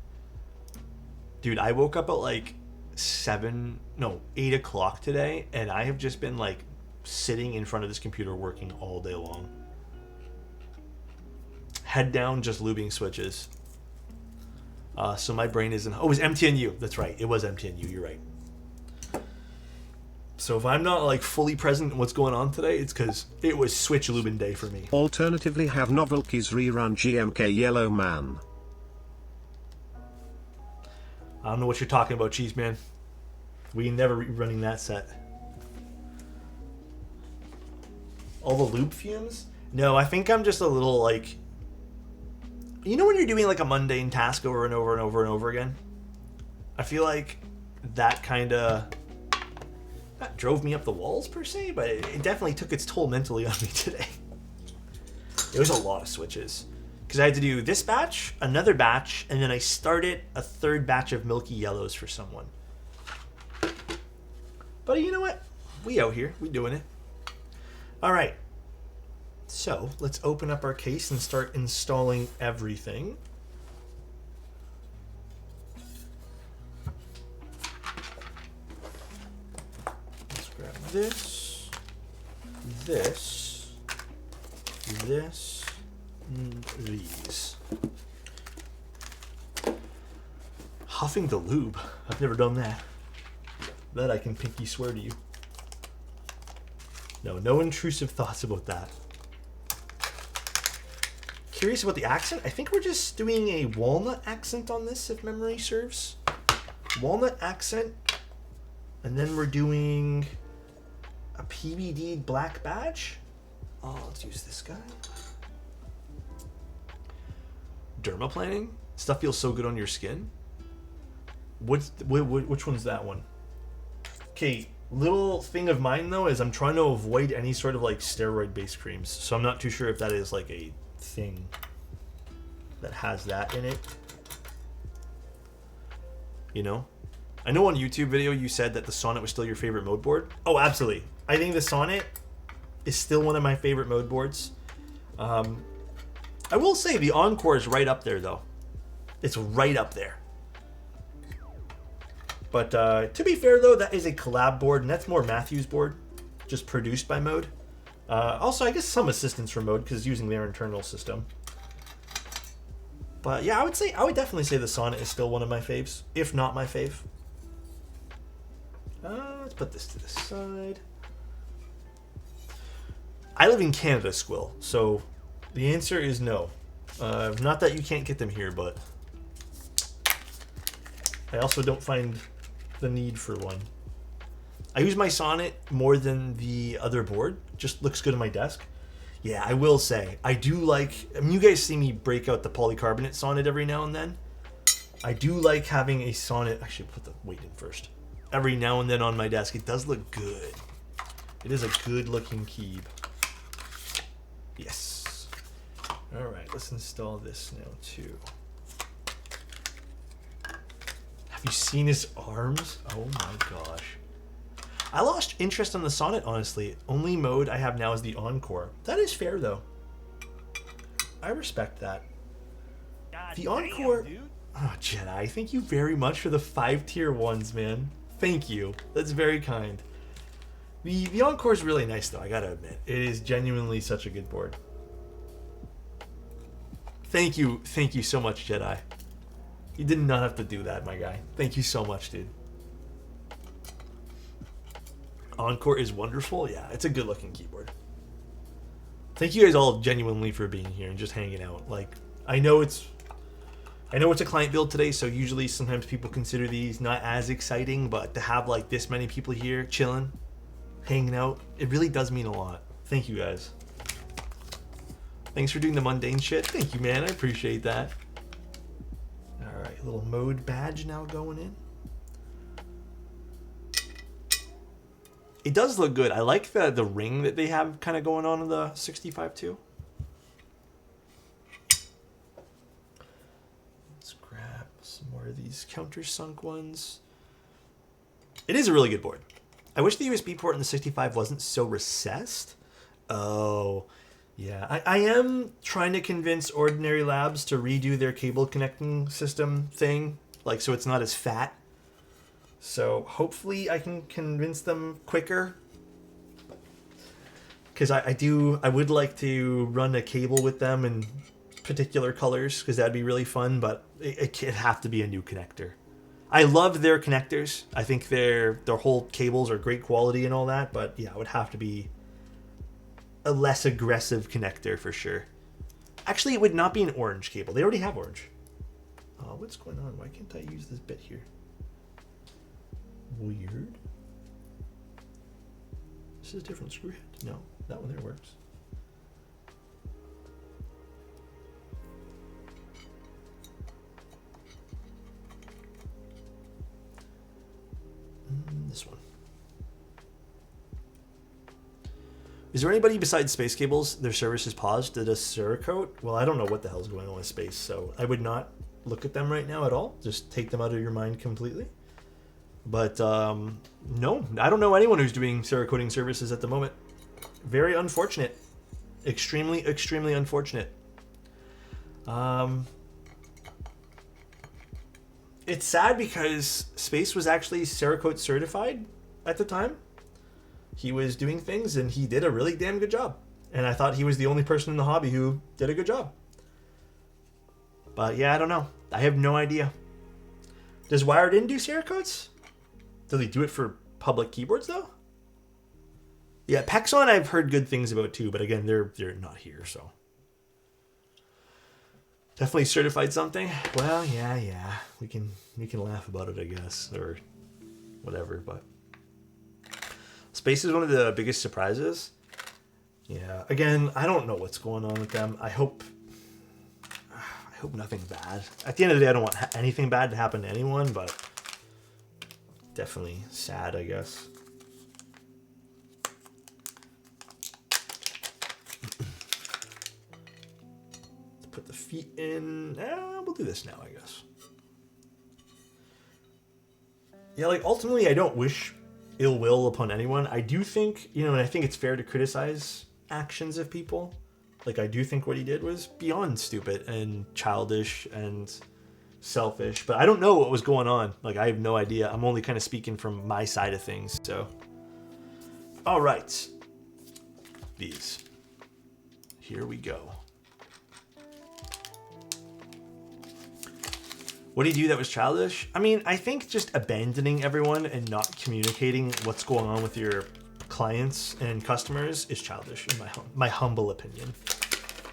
Dude, I woke up at like 8 o'clock today, and I have just been like sitting in front of this computer working all day long. Head down, just lubing switches. So my brain isn't... Oh, it was MTNU. That's right. It was MTNU. You're right. So if I'm not like fully present in what's going on today, it's because it was Switch Lubin day for me. Alternatively, have Novelties rerun GMK Yellow Man. I don't know what you're talking about, Cheese Man. We never running that set. All the lube fumes? No, I think I'm just a little like... You know when you're doing like a mundane task over and over and over and over again? I feel like that kind of... Not drove me up the walls per se, but it definitely took its toll mentally on me today. It was a lot of switches. Because I had to do this batch, another batch, and then I started a third batch of Milky Yellows for someone. But you know what? We out here. We doing it. All right. So let's open up our case and start installing everything. Let's grab this, and these. Huffing the lube. I've never done that. That I can pinky swear to you. No intrusive thoughts about that. Curious about the accent. I think we're just doing a walnut accent on this, if memory serves. Walnut accent. And then we're doing a PBD black badge. Oh, let's use this guy. Dermaplaning. Stuff feels so good on your skin. Which one's that one? Okay, little thing of mine though is I'm trying to avoid any sort of like steroid-based creams, so I'm not too sure if that is like a thing that has that in it. You know? I know on YouTube video you said that the Sonnet was still your favorite mode board. Oh, absolutely. I think the Sonnet is still one of my favorite mode boards. I will say the Encore is right up there though. It's right up there. But to be fair though, that is a collab board, and that's more Matthew's board, just produced by Mode. Also, I guess some assistance from Mode because using their internal system. But yeah, I would definitely say the Sonnet is still one of my faves, if not my fave. Let's put this to the side. I live in Canada, Squill, so the answer is no. Not that you can't get them here, but I also don't find the need for one. I use my Sonnet more than the other board. Just looks good on my desk. Yeah, I will say, I do like... I mean, you guys see me break out the polycarbonate Sonnet every now and then. I do like having a Sonnet... I should put the weight in first. Every now and then on my desk. It does look good. It is a good-looking keyb. Yes. Alright, let's install this now, too. Have you seen his arms? Oh my gosh. I lost interest in the Sonnet, honestly. Only mode I have now is the Encore. That is fair, though. I respect that. God The damn, Encore... dude. Oh, Jedi, thank you very much for the 5 tier 1s, man. Thank you. That's very kind. The Encore is really nice, though, I gotta admit. It is genuinely such a good board. Thank you so much, Jedi. You did not have to do that, my guy. Thank you so much, dude. Encore is wonderful. Yeah, it's a good-looking keyboard. Thank you guys all genuinely for being here and just hanging out. Like, I know it's a client build today, so usually sometimes people consider these not as exciting, but to have like this many people here chilling, hanging out, it really does mean a lot. Thank you guys. Thanks for doing the mundane shit. Thank you, man. I appreciate that. All right, little mode badge now going in. It does look good. I like the ring that they have kind of going on in the 65 too. Let's grab some more of these countersunk ones. It is a really good board. I wish the USB port in the 65 wasn't so recessed. Oh, yeah. I am trying to convince Ordinary Labs to redo their cable connecting system thing, like so it's not as fat. So hopefully I can convince them quicker. Because I would like to run a cable with them in particular colors, because that'd be really fun, but it'd have to be a new connector. I love their connectors. I think their whole cables are great quality and all that, but yeah, it would have to be a less aggressive connector for sure. Actually, it would not be an orange cable. They already have orange. Oh, what's going on? Why can't I use this bit here? Weird. This is a different screw head. No, that one there works. This one. Is there anybody besides Space Cables their service is paused that does Cerakote? Well, I don't know what the hell's going on with Space, so I would not look at them right now at all. Just take them out of your mind completely. But no, I don't know anyone who's doing Cerakoting services at the moment. Very unfortunate. Extremely, extremely unfortunate. It's sad because Space was actually Cerakote certified at the time. He was doing things and he did a really damn good job. And I thought he was the only person in the hobby who did a good job. But yeah, I don't know. I have no idea. Does Wired In do Cerakotes? Do they do it for public keyboards though? Yeah, Pexon I've heard good things about too, but again, they're not here, so. Definitely certified something. Well, yeah. We can laugh about it, I guess, or whatever, but Space is one of the biggest surprises. Yeah, again, I don't know what's going on with them. I hope nothing bad. At the end of the day, I don't want anything bad to happen to anyone, but definitely sad, I guess. Let's put the feet in. We'll do this now, I guess. Yeah, like, ultimately, I don't wish ill will upon anyone. I do think, and I think it's fair to criticize actions of people. Like, I do think what he did was beyond stupid and childish and selfish, but I don't know what was going on. Like, I have no idea. I'm only kind of speaking from my side of things, so. All right. These. Here we go. What did he do that was childish? I mean, I think just abandoning everyone and not communicating what's going on with your clients and customers is childish, in my humble opinion.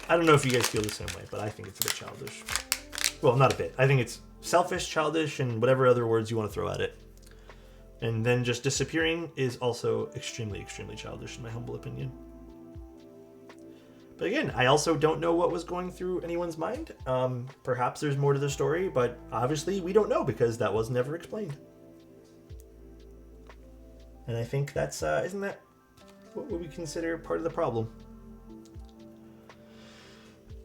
I don't know if you guys feel the same way, but I think it's a bit childish. Well, not a bit. I think it's selfish, childish, and whatever other words you want to throw at it. And then just disappearing is also extremely, extremely childish, in my humble opinion. But again, I also don't know what was going through anyone's mind. Perhaps there's more to the story, but obviously we don't know because that was never explained. And I think that's, isn't that what we consider part of the problem?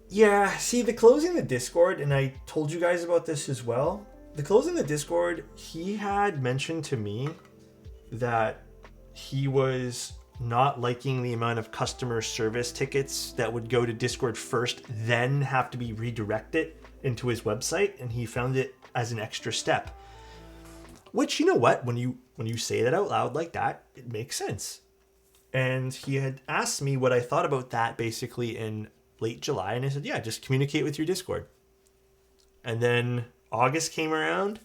Yeah, see, the closing the Discord, and I told you guys about this as well. The closing the Discord, he had mentioned to me that he was not liking the amount of customer service tickets that would go to Discord first, then have to be redirected into his website, and he found it as an extra step. Which, you know what, when you say that out loud like that, it makes sense. And he had asked me what I thought about that basically in late July, and I said, yeah, just communicate with your Discord. And then August came around,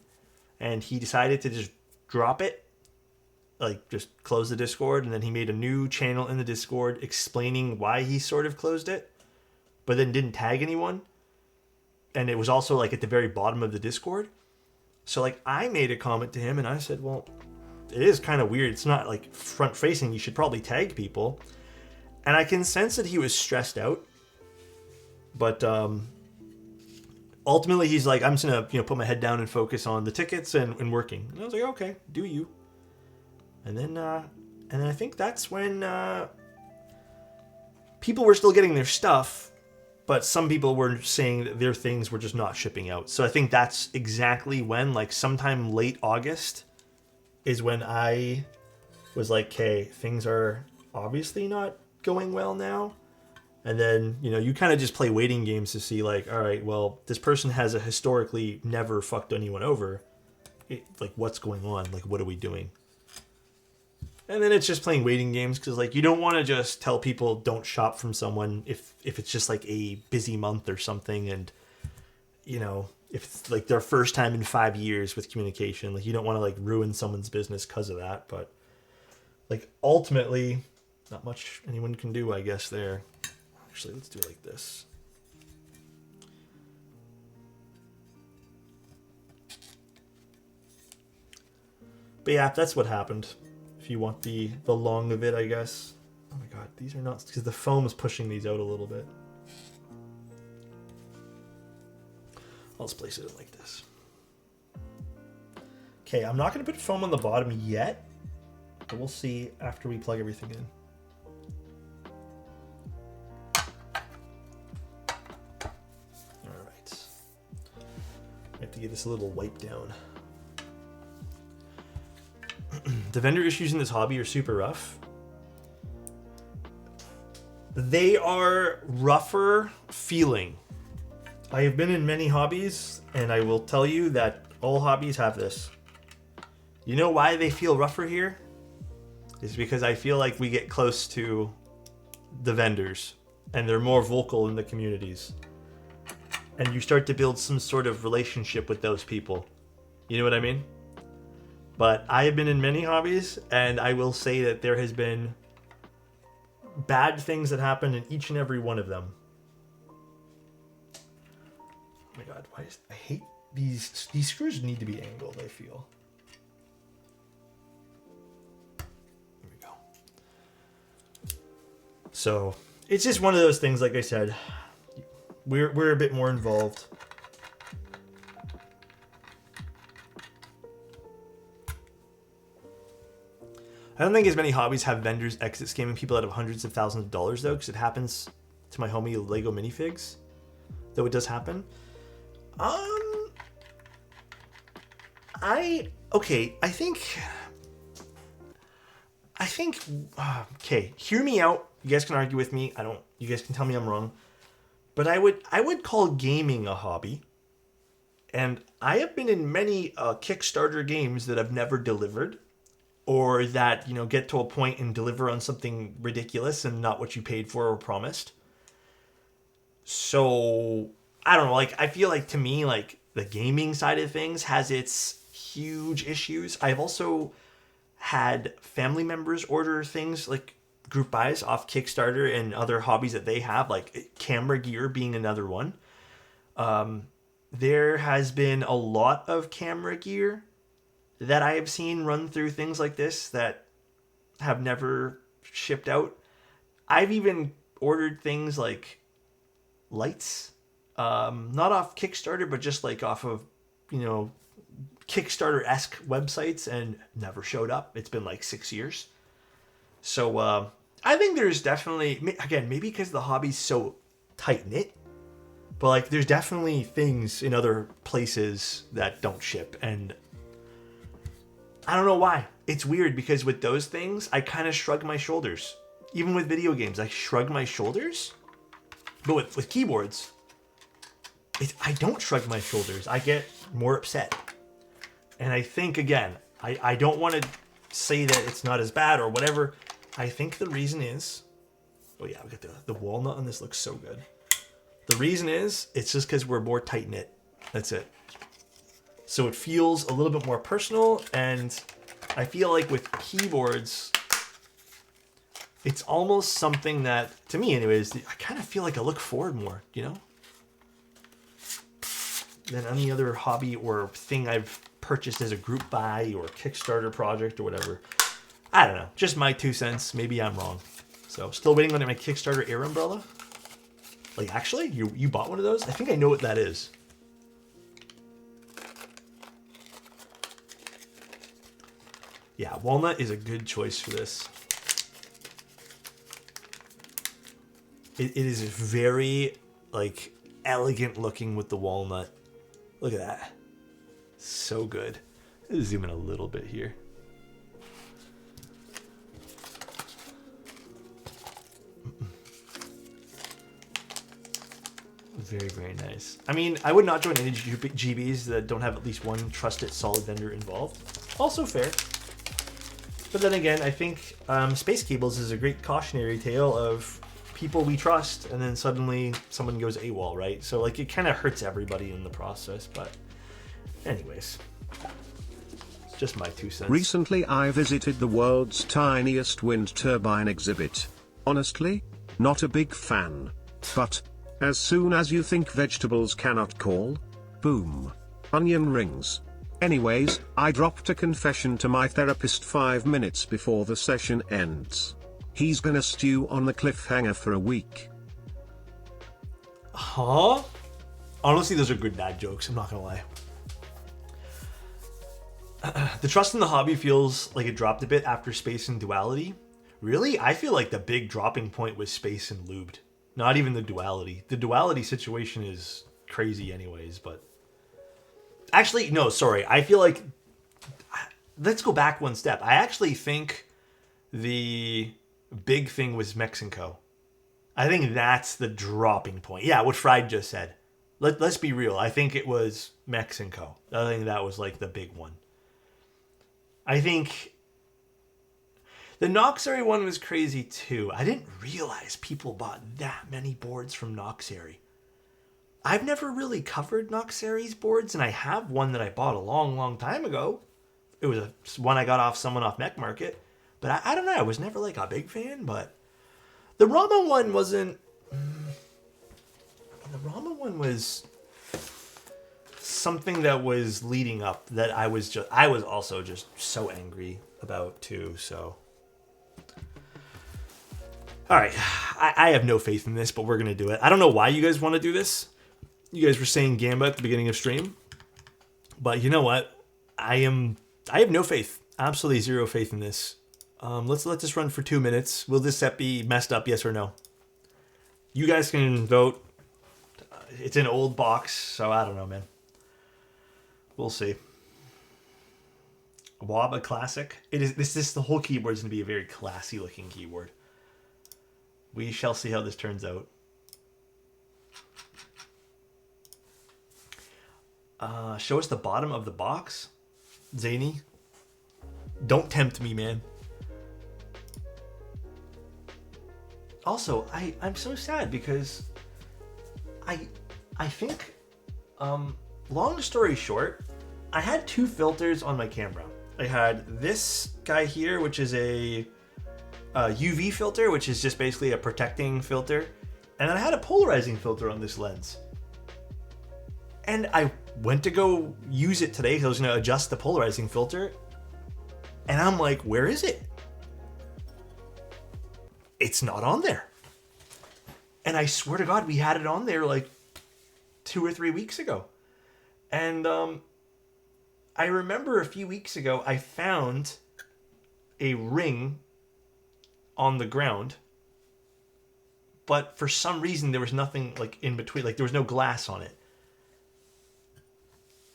and he decided to just drop it. Like, just close the Discord, and then he made a new channel in the Discord explaining why he sort of closed it, but then didn't tag anyone. And it was also, like, at the very bottom of the Discord. So, like, I made a comment to him, and I said, well, it is kind of weird. It's not, like, front-facing. You should probably tag people. And I can sense that he was stressed out. But, ultimately, he's like, I'm just going to, put my head down and focus on the tickets and working. And I was like, okay, do you. And then I think that's when people were still getting their stuff, but some people were saying that their things were just not shipping out. So I think that's exactly when, like sometime late August, is when I was like, okay, things are obviously not going well now. And then, you know, you kind of just play waiting games to see like, all right, well, this person has a historically never fucked anyone over. Like, what's going on? Like, what are we doing? And then it's just playing waiting games because, like, you don't want to just tell people don't shop from someone if it's just like a busy month or something, and you know, if it's like their first time in 5 years with communication, like you don't want to like ruin someone's business because of that. But like ultimately, not much anyone can do, I guess. There, actually, let's do it like this. But yeah, that's what happened. If you want the long of it, I guess. Oh my god, these are not, because the foam is pushing these out a little bit. I'll just place it in like this. Okay, I'm not going to put foam on the bottom yet, but we'll see after we plug everything in. All right. I have to give this a little wipe down. The vendor issues in this hobby are super rough. They are rougher feeling. I have been in many hobbies, and I will tell you that all hobbies have this. You know why they feel rougher here? It's because I feel like we get close to the vendors, and they're more vocal in the communities. And you start to build some sort of relationship with those people. You know what I mean? But I have been in many hobbies, and I will say that there has been bad things that happen in each and every one of them. Oh my god, I hate these screws need to be angled, I feel. There we go. So, it's just one of those things, like I said. We're a bit more involved. I don't think as many hobbies have vendors exit scamming people out of hundreds of thousands of dollars, though, because it happens to my homie Lego minifigs. Though it does happen. I think, okay, hear me out. You guys can argue with me. You guys can tell me I'm wrong. But I would call gaming a hobby. And I have been in many Kickstarter games that have never delivered. Or that, you know, get to a point and deliver on something ridiculous and not what you paid for or promised. So, I don't know, like, I feel like to me, like, the gaming side of things has its huge issues. I've also had family members order things, like, group buys off Kickstarter and other hobbies that they have, like camera gear being another one. There has been a lot of camera gear that I have seen run through things like this that have never shipped out. I've even ordered things like lights, not off Kickstarter, but just like off of, you know, Kickstarter-esque websites, and never showed up. It's been like 6 years. So I think there's definitely, again, maybe because the hobby's so tight-knit, but like there's definitely things in other places that don't ship, and I don't know why. It's weird because with those things, I kind of shrug my shoulders. Even with video games, I shrug my shoulders. But with keyboards, I don't shrug my shoulders. I get more upset. And I think, again, I don't want to say that it's not as bad or whatever. I think the reason is... Oh yeah, we got the walnut on this looks so good. The reason is, it's just because we're more tight-knit. That's it. So it feels a little bit more personal, and I feel like with keyboards, it's almost something that, to me anyways, I kind of feel like I look forward more, you know? Than any other hobby or thing I've purchased as a group buy or Kickstarter project or whatever. I don't know. Just my 2 cents. Maybe I'm wrong. So, still waiting on my Kickstarter air umbrella. Like, actually? You bought one of those? I think I know what that is. Yeah, walnut is a good choice for this. It is very like elegant looking with the walnut. Look at that. So good. Let's zoom in a little bit here. Very, very nice. I mean, I would not join any GBs that don't have at least one trusted solid vendor involved. Also fair. But then again, I think Space Cables is a great cautionary tale of people we trust, and then suddenly someone goes AWOL, right? So like it kind of hurts everybody in the process. But anyways, just my 2 cents. Recently I visited the world's tiniest wind turbine exhibit. Honestly, not a big fan. But as soon as you think vegetables cannot call, boom, onion rings. Anyways, I dropped a confession to my therapist 5 minutes before the session ends. He's gonna stew on the cliffhanger for a week. Huh? Honestly, those are good dad jokes, I'm not gonna lie. The trust in the hobby feels like it dropped a bit after Space and Duality. Really? I feel like the big dropping point was Space and Lubed. Not even the Duality. The Duality situation is crazy anyways, but... Actually, no, sorry. I feel like... Let's go back one step. I actually think the big thing was Mexico. I think that's the dropping point. Yeah, what Fried just said. Let's be real. I think it was Mexico. I think that was like the big one. I think... The Noxary one was crazy too. I didn't realize people bought that many boards from Noxary. I've never really covered Noxary's boards, and I have one that I bought a long, long time ago. It was one I got off someone off Mech Market. But I don't know, I was never like a big fan, but... The Rama one wasn't... The Rama one was something that was leading up that I was also just so angry about too, so... Alright, I have no faith in this, but we're going to do it. I don't know why you guys want to do this. You guys were saying Gamba at the beginning of stream. But you know what? I have no faith. Absolutely zero faith in this. Let's let this run for 2 minutes. Will this set be messed up, yes or no? You guys can vote. It's an old box, so I don't know, man. We'll see. Waba Classic. The whole keyboard is going to be a very classy looking keyboard. We shall see how this turns out. Show us the bottom of the box, Zany. Don't tempt me, man. Also, I'm so sad because I think, long story short, I had 2 filters on my camera. I had this guy here, which is a UV filter, which is just basically a protecting filter. And then I had a polarizing filter on this lens. And I went to go use it today because I was going to adjust the polarizing filter. And I'm like, where is it? It's not on there. And I swear to God, we had it on there like 2 or 3 weeks ago. And I remember a few weeks ago, I found a ring on the ground, but for some reason there was nothing like in between, like there was no glass on it,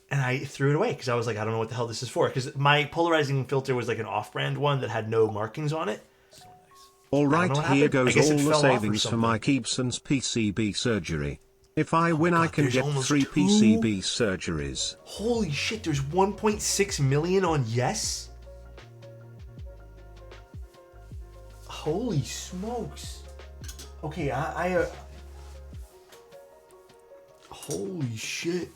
and I threw it away because I was like, I don't know what the hell this is for, because my polarizing filter was like an off-brand one that had no markings on it. So nice. Alright, here goes all the savings for my Keepson's PCB surgery. If I win, I can get 3 PCB surgeries. Holy shit, there's 1.6 million on Yes? Holy smokes. Okay, holy shit.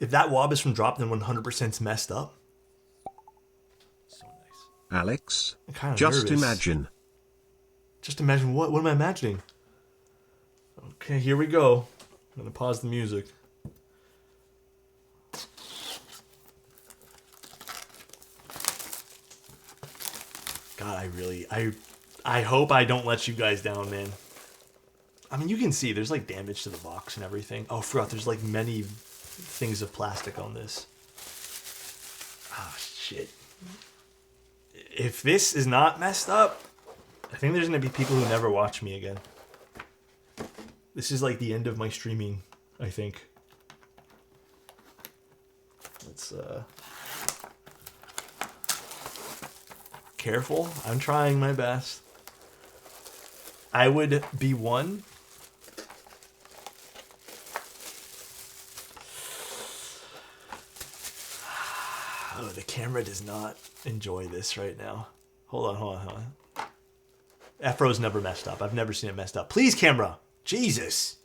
If that wob is from drop, then 100%'s messed up. So nice. Alex, just nervous. Imagine. Just imagine what? What am I imagining? Okay, here we go. I'm gonna pause the music. God, I hope I don't let you guys down, man. I mean, you can see there's like damage to the box and everything. Oh, I forgot there's like many things of plastic on this. Ah, shit. If this is not messed up, I think there's gonna be people who never watch me again. This is like the end of my streaming, I think. Let's careful. I'm trying my best. I would be one. Oh, the camera does not enjoy this right now. Hold on. Afro's never messed up. I've never seen it messed up. Please, camera. Jesus.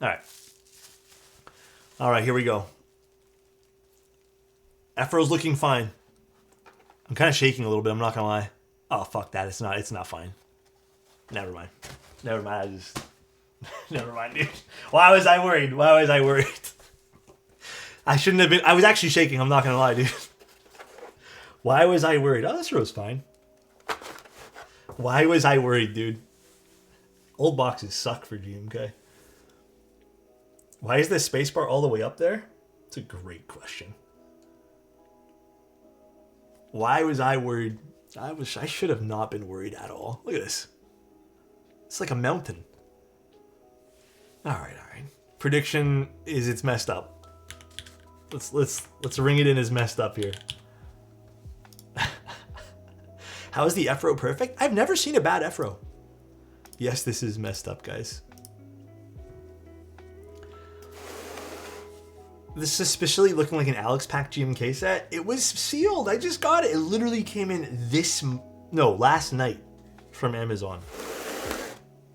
All right, here we go. Afro's looking fine. I'm kind of shaking a little bit, I'm not gonna lie. Oh, fuck that. It's not fine. Never mind. Never mind, dude. Why was I worried? I shouldn't have been. I was actually shaking, I'm not gonna lie, dude. Why was I worried? Oh, this row's fine. Why was I worried, dude? Old boxes suck for GMK. Why is this spacebar all the way up there? It's a great question. Why was I worried? I should have not been worried at all. Look at this. It's like a mountain. All right. Prediction is it's messed up. Let's ring it in as messed up here. How is the F-Row perfect? I've never seen a bad F-Row. Yes, this is messed up, guys. This is especially looking like an Alex Pack GMK set. It was sealed. I just got it. It literally came in last night from Amazon.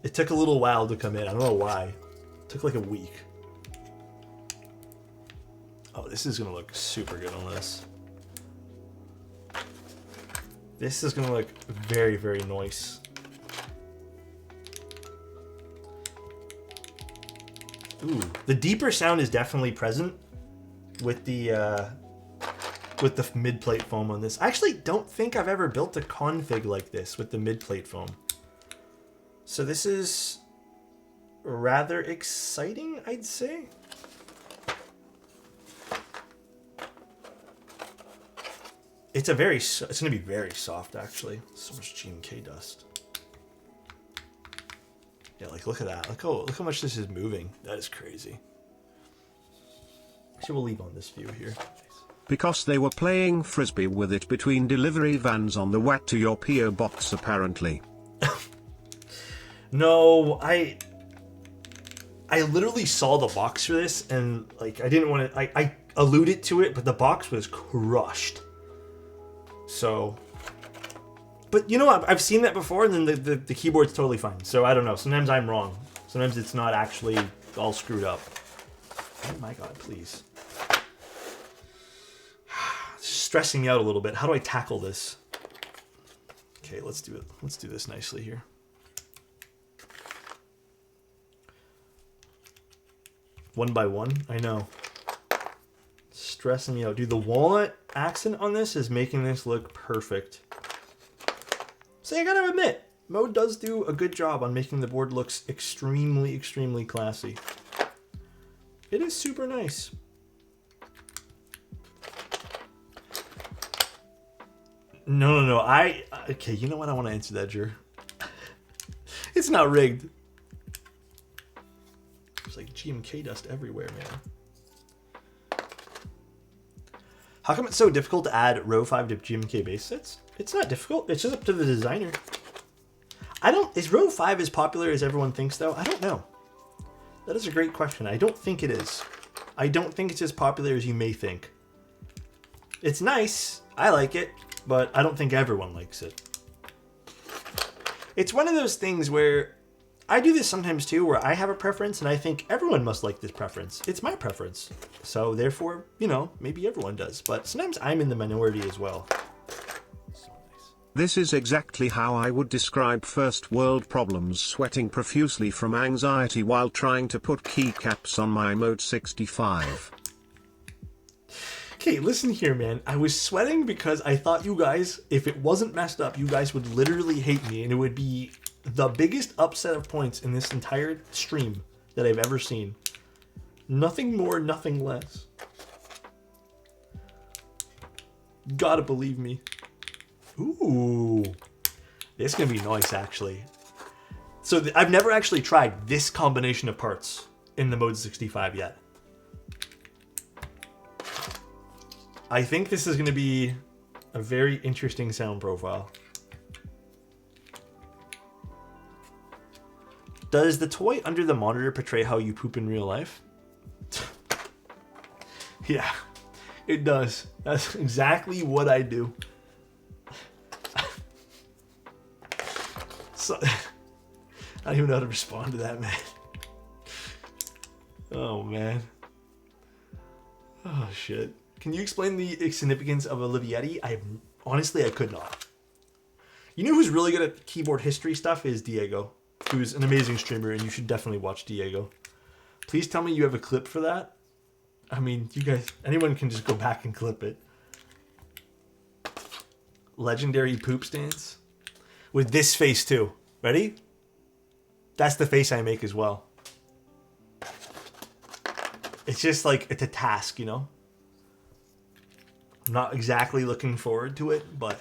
It took a little while to come in. I don't know why. It took like a week. Oh, this is gonna look super good on this. This is gonna look very, very nice. Ooh, the deeper sound is definitely present with the mid-plate foam on this. I actually don't think I've ever built a config like this with the mid-plate foam. So this is rather exciting, I'd say. It's gonna be very soft actually. So much GMK dust. Yeah, like look at that. Look how much this is moving. That is crazy. Actually, we'll leave on this view here. Because they were playing frisbee with it between delivery vans on the way to your PO box apparently. No, I literally saw the box for this and like I didn't want to. I alluded to it, but the box was crushed. So, but you know what? I've seen that before, and then the keyboard's totally fine. So I don't know. Sometimes I'm wrong. Sometimes it's not actually all screwed up. Oh my god, please. It's stressing me out a little bit. How do I tackle this? Okay, let's do it. Let's do this nicely here. One by one, I know. Stressing me out. Dude, the walnut accent on this is making this look perfect. So I gotta admit, Mode does do a good job on making the board looks extremely, extremely classy. It is super nice. No. Okay, you know what? I want to answer that, Jer. It's not rigged. There's like GMK dust everywhere, man. How come it's so difficult to add row 5 to GMK base sets? It's not difficult. It's just up to the designer. Is row 5 as popular as everyone thinks, though? I don't know. That is a great question. I don't think it is. I don't think it's as popular as you may think. It's nice. I like it, but I don't think everyone likes it. It's one of those things where I do this sometimes too, where I have a preference and I think everyone must like this preference. It's my preference. So therefore, you know, maybe everyone does, but sometimes I'm in the minority as well. So nice. This is exactly how I would describe first world problems: sweating profusely from anxiety while trying to put keycaps on my Mode 65. Okay, listen here, man. I was sweating because I thought you guys, if it wasn't messed up, you guys would literally hate me, and it would be the biggest upset of points in this entire stream that I've ever seen. Nothing more, nothing less. Gotta believe me. Ooh. It's gonna be nice, actually. So I've never actually tried this combination of parts in the Mode 65 yet. I think this is gonna be a very interesting sound profile. Does the toy under the monitor portray how you poop in real life? Yeah, it does. That's exactly what I do. So, I don't even know how to respond to that, man. Oh, man. Oh, shit. Can you explain the significance of Olivetti? Honestly, I could not. You know who's really good at keyboard history stuff is Diego, who's an amazing streamer, and you should definitely watch Diego. Please tell me you have a clip for that. I mean, you guys, anyone can just go back and clip it. Legendary poop stance. With this face too. Ready? That's the face I make as well. It's just like, it's a task, you know? I'm not exactly looking forward to it, but...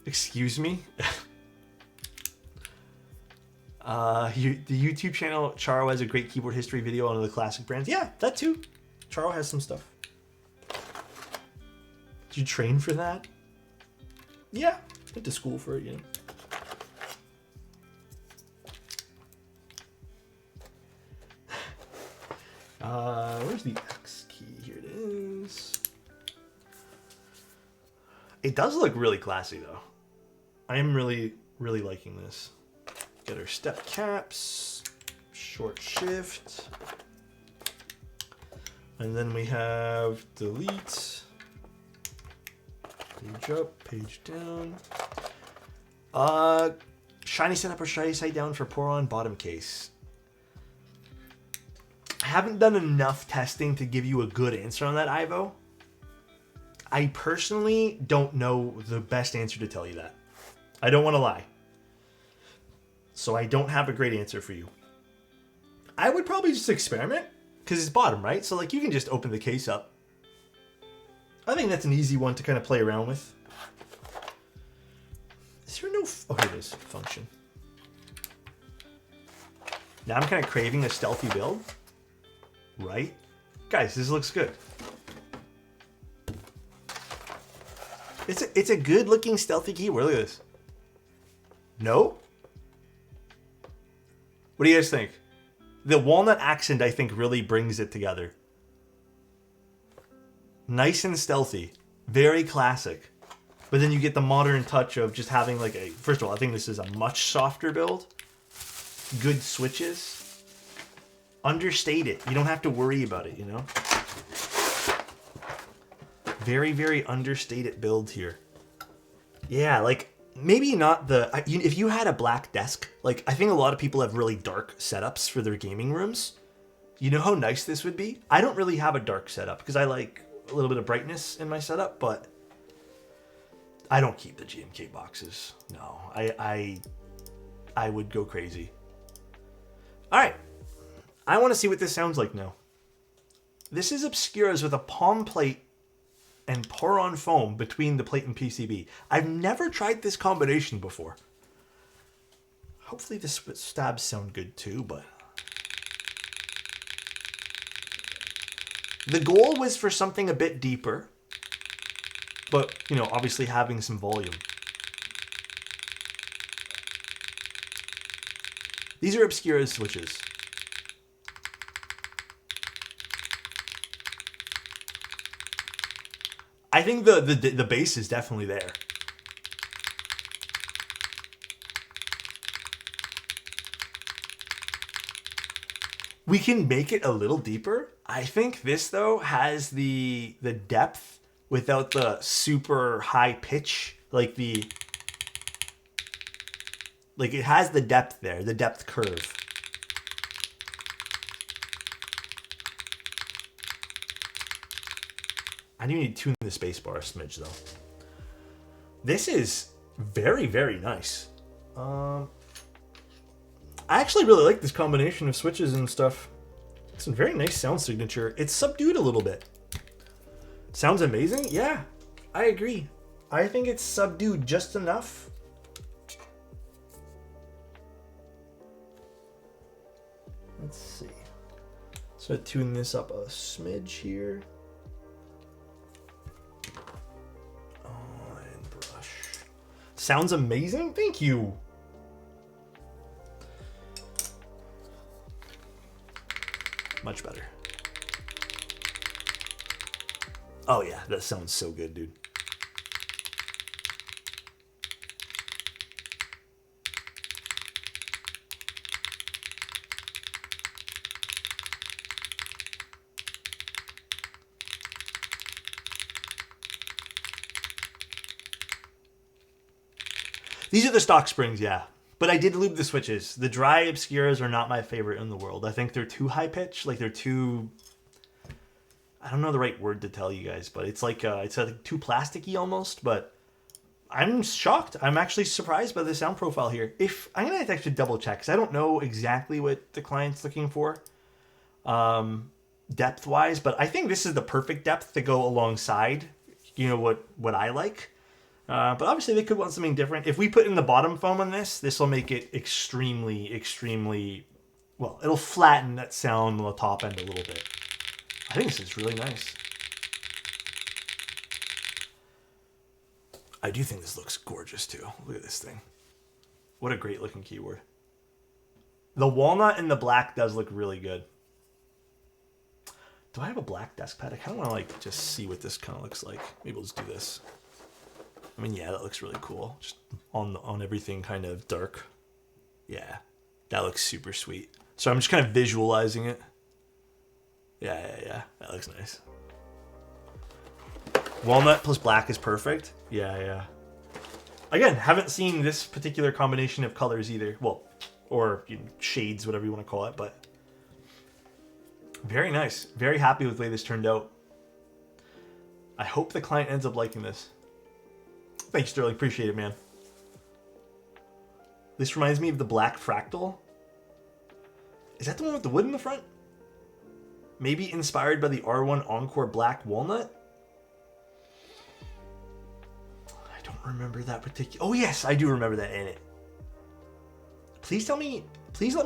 Excuse me? The YouTube channel, Charo has a great keyboard history video on the classic brands. Yeah, that too. Charo has some stuff. Did you train for that? Yeah, went to school for it, you know. Where's the X key? Here it is. It does look really classy though. I am really, really liking this. Get our step caps, short shift, and then we have delete, page up, page down. Shiny setup or shiny side down for pour on bottom case. I haven't done enough testing to give you a good answer on that, Ivo. I personally don't know the best answer to tell you that. I don't want to lie. So I don't have a great answer for you. I would probably just experiment, because it's bottom, right? So like you can just open the case up. I think that's an easy one to kind of play around with. Is there no... Oh, here it is. Function. Now I'm kind of craving a stealthy build. Right? Guys, this looks good. It's a good looking stealthy keyboard. Look at this. No? What do you guys think? The walnut accent, I think, really brings it together. Nice and stealthy. Very classic. But then you get the modern touch of just having like a... First of all, I think this is a much softer build. Good switches. Understate it. You don't have to worry about it, you know? Very, very understated build here. Yeah, like... Maybe not the... If you had a black desk, like, I think a lot of people have really dark setups for their gaming rooms. You know how nice this would be? I don't really have a dark setup, because I like a little bit of brightness in my setup, but I don't keep the GMK boxes. No, I would go crazy. Alright, I want to see what this sounds like now. This is Obscuras with a palm plate and pour on foam between the plate and PCB. I've never tried this combination before. Hopefully the stabs sound good too, but... The goal was for something a bit deeper, but, you know, obviously having some volume. These are Obscura switches. I think the bass is definitely there. We can make it a little deeper. I think this though has the depth without the super high pitch, like it has the depth there, the depth curve. I do need to tune the spacebar a smidge though. This is very, very nice. I actually really like this combination of switches and stuff. It's a very nice sound signature. It's subdued a little bit. Sounds amazing? Yeah. I agree. I think it's subdued just enough. Let's see. So tune this up a smidge here. And brush. Sounds amazing. Thank you. Much better. Oh yeah, that sounds so good, dude. These are the stock springs, yeah. But I did lube the switches. The dry Obscuras are not my favorite in the world. I think they're too high pitch. Like they're too... I don't know the right word to tell you guys, but it's like too plasticky almost. But I'm shocked. I'm actually surprised by the sound profile here. If I'm gonna have to actually double check because I don't know exactly what the client's looking for, depth wise. But I think this is the perfect depth to go alongside. You know what I like. But obviously they could want something different. If we put in the bottom foam on this will make it extremely, extremely... Well, it'll flatten that sound on the top end a little bit. I think this is really nice. I do think this looks gorgeous too. Look at this thing. What a great looking keyboard. The walnut and the black does look really good. Do I have a black desk pad? I kind of want to like just see what this kind of looks like. Maybe we'll just do this. I mean, yeah, that looks really cool. Just on everything kind of dark. Yeah, that looks super sweet. So I'm just kind of visualizing it. Yeah. That looks nice. Walnut plus black is perfect. Yeah. Again, haven't seen this particular combination of colors either. Well, or shades, whatever you want to call it, but very nice. Very happy with the way this turned out. I hope the client ends up liking this. Thanks, Sterling. Appreciate it, man. This reminds me of the black fractal. Is that the one with the wood in the front? Maybe inspired by the R1 Encore Black Walnut? I don't remember that particular... Oh, yes, I do remember that in it. Please let me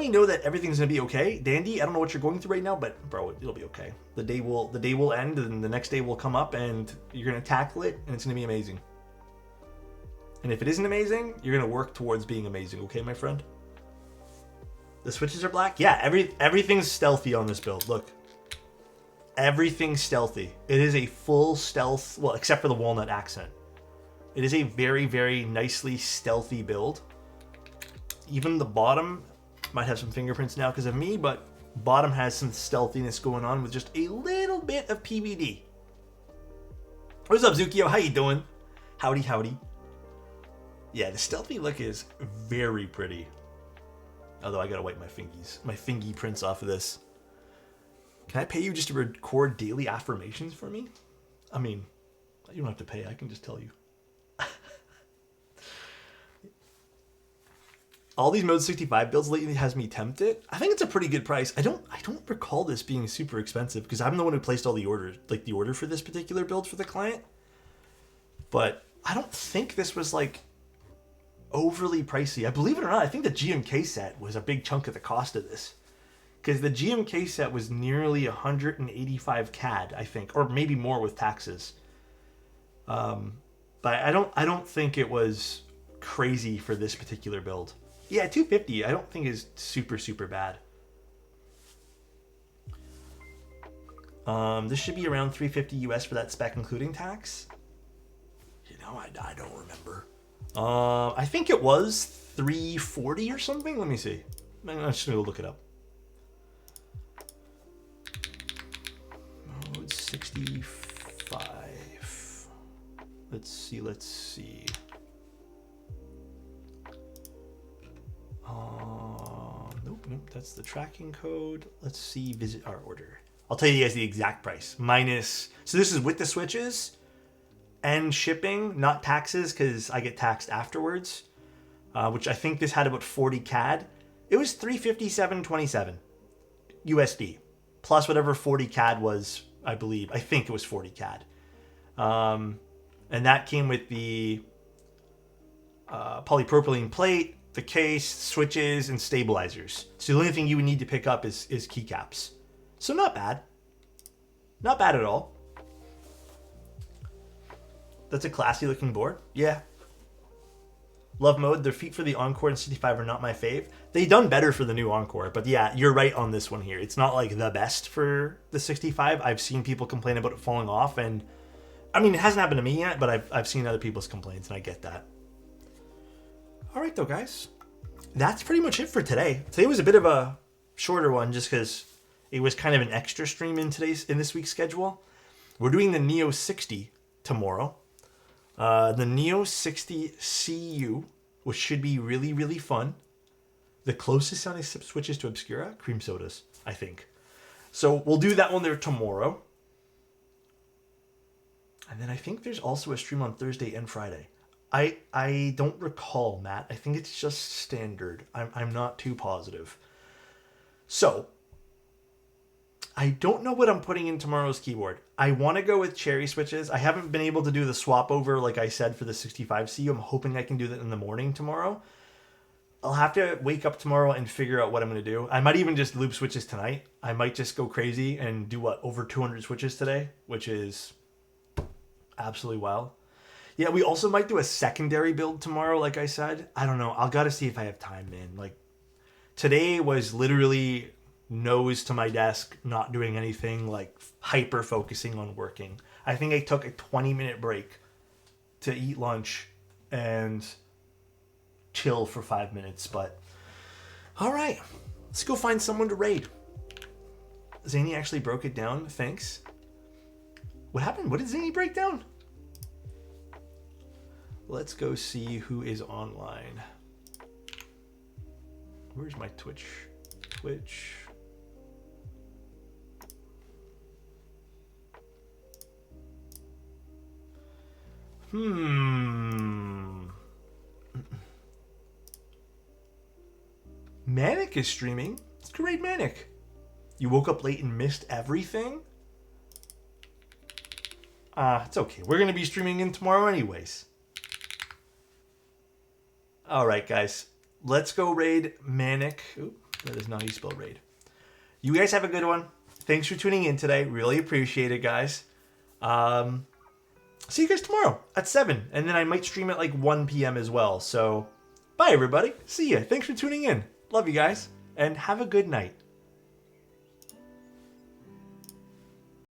know that everything's going to be okay. Dandy, I don't know what you're going through right now, but, bro, it'll be okay. The day will end, and the next day will come up, and you're going to tackle it, and it's going to be amazing. And if it isn't amazing, you're going to work towards being amazing, okay, my friend? The switches are black? Yeah, everything's stealthy on this build. Look. Everything's stealthy. It is a full stealth, well, except for the walnut accent. It is a very, very nicely stealthy build. Even the bottom might have some fingerprints now because of me, but bottom has some stealthiness going on with just a little bit of PVD. What's up, Zukio? How you doing? Howdy. Yeah, the stealthy look is very pretty. Although I gotta wipe my fingy prints off of this. Can I pay you just to record daily affirmations for me? I mean, you don't have to pay. I can just tell you. All these Mode 65 builds lately has me tempted. I think it's a pretty good price. I don't recall this being super expensive because I'm the one who placed all the orders, like the order for this particular build for the client. But I don't think this was like overly pricey. I believe it or not, I think the GMK set was a big chunk of the cost of this. Because the GMK set was nearly 185 CAD, I think, or maybe more with taxes. But I don't think it was crazy for this particular build. Yeah, 250 I don't think is super bad. This should be around 350 US for that spec, including tax. You know, I don't remember. I think it was 340 or something. Let me see. I'm just gonna go look it up. Mode 65. Let's see. Nope, that's the tracking code. Let's see, visit our order. I'll tell you guys the exact price. Minus, so this is with the switches and shipping, not taxes, because I get taxed afterwards, which I think this had about 40 CAD. It was 357.27 USD, plus whatever 40 CAD was, I believe. I think it was 40 CAD. And that came with the polypropylene plate, the case, switches, and stabilizers. So the only thing you would need to pick up is keycaps. So not bad. Not bad at all. That's a classy looking board. Yeah. Love mode. Their feet for the Encore and 65 are not my fave. They done better for the new Encore, but yeah, you're right on this one here. It's not like the best for the 65. I've seen people complain about it falling off, and I mean, it hasn't happened to me yet, but I've seen other people's complaints, and I get that. All right, though, guys. That's pretty much it for today. Today was a bit of a shorter one just because it was kind of an extra stream in this week's schedule. We're doing the Neo 60 tomorrow. The Neo 60 CU, which should be really, really fun. The closest sounding switches to Obscura, cream sodas, I think. So we'll do that one there tomorrow. And then I think there's also a stream on Thursday and Friday. I don't recall, Matt. I think it's just standard. I'm not too positive. So, I don't know what I'm putting in tomorrow's keyboard. I want to go with cherry switches. I haven't been able to do the swap over like I said for the 65CU. I'm hoping I can do that in the morning tomorrow. I'll have to wake up tomorrow and figure out what I'm going to do. I might even just loop switches tonight. I might just go crazy and do over 200 switches today, which is absolutely wild. Yeah, we also might do a secondary build tomorrow, like I said. I don't know. I'll got to see if I have time, man. Like, today was literally nose to my desk, not doing anything, like hyper focusing on working. I think I took a 20-minute break to eat lunch and chill for 5 minutes, but all right, let's go find someone to raid. Zany actually broke it down. Thanks. What happened? What did Zany break down? Let's go see who is online. Where's my Twitch? Twitch. Manic is streaming. It's great, Manic. You woke up late and missed everything? It's okay. We're going to be streaming in tomorrow anyways. All right, guys. Let's go raid Manic. Oop, that is not how you spell raid. You guys have a good one. Thanks for tuning in today. Really appreciate it, guys. See you guys tomorrow at 7. And then I might stream at like 1 p.m. as well. So, bye, everybody. See ya. Thanks for tuning in. Love you guys. And have a good night.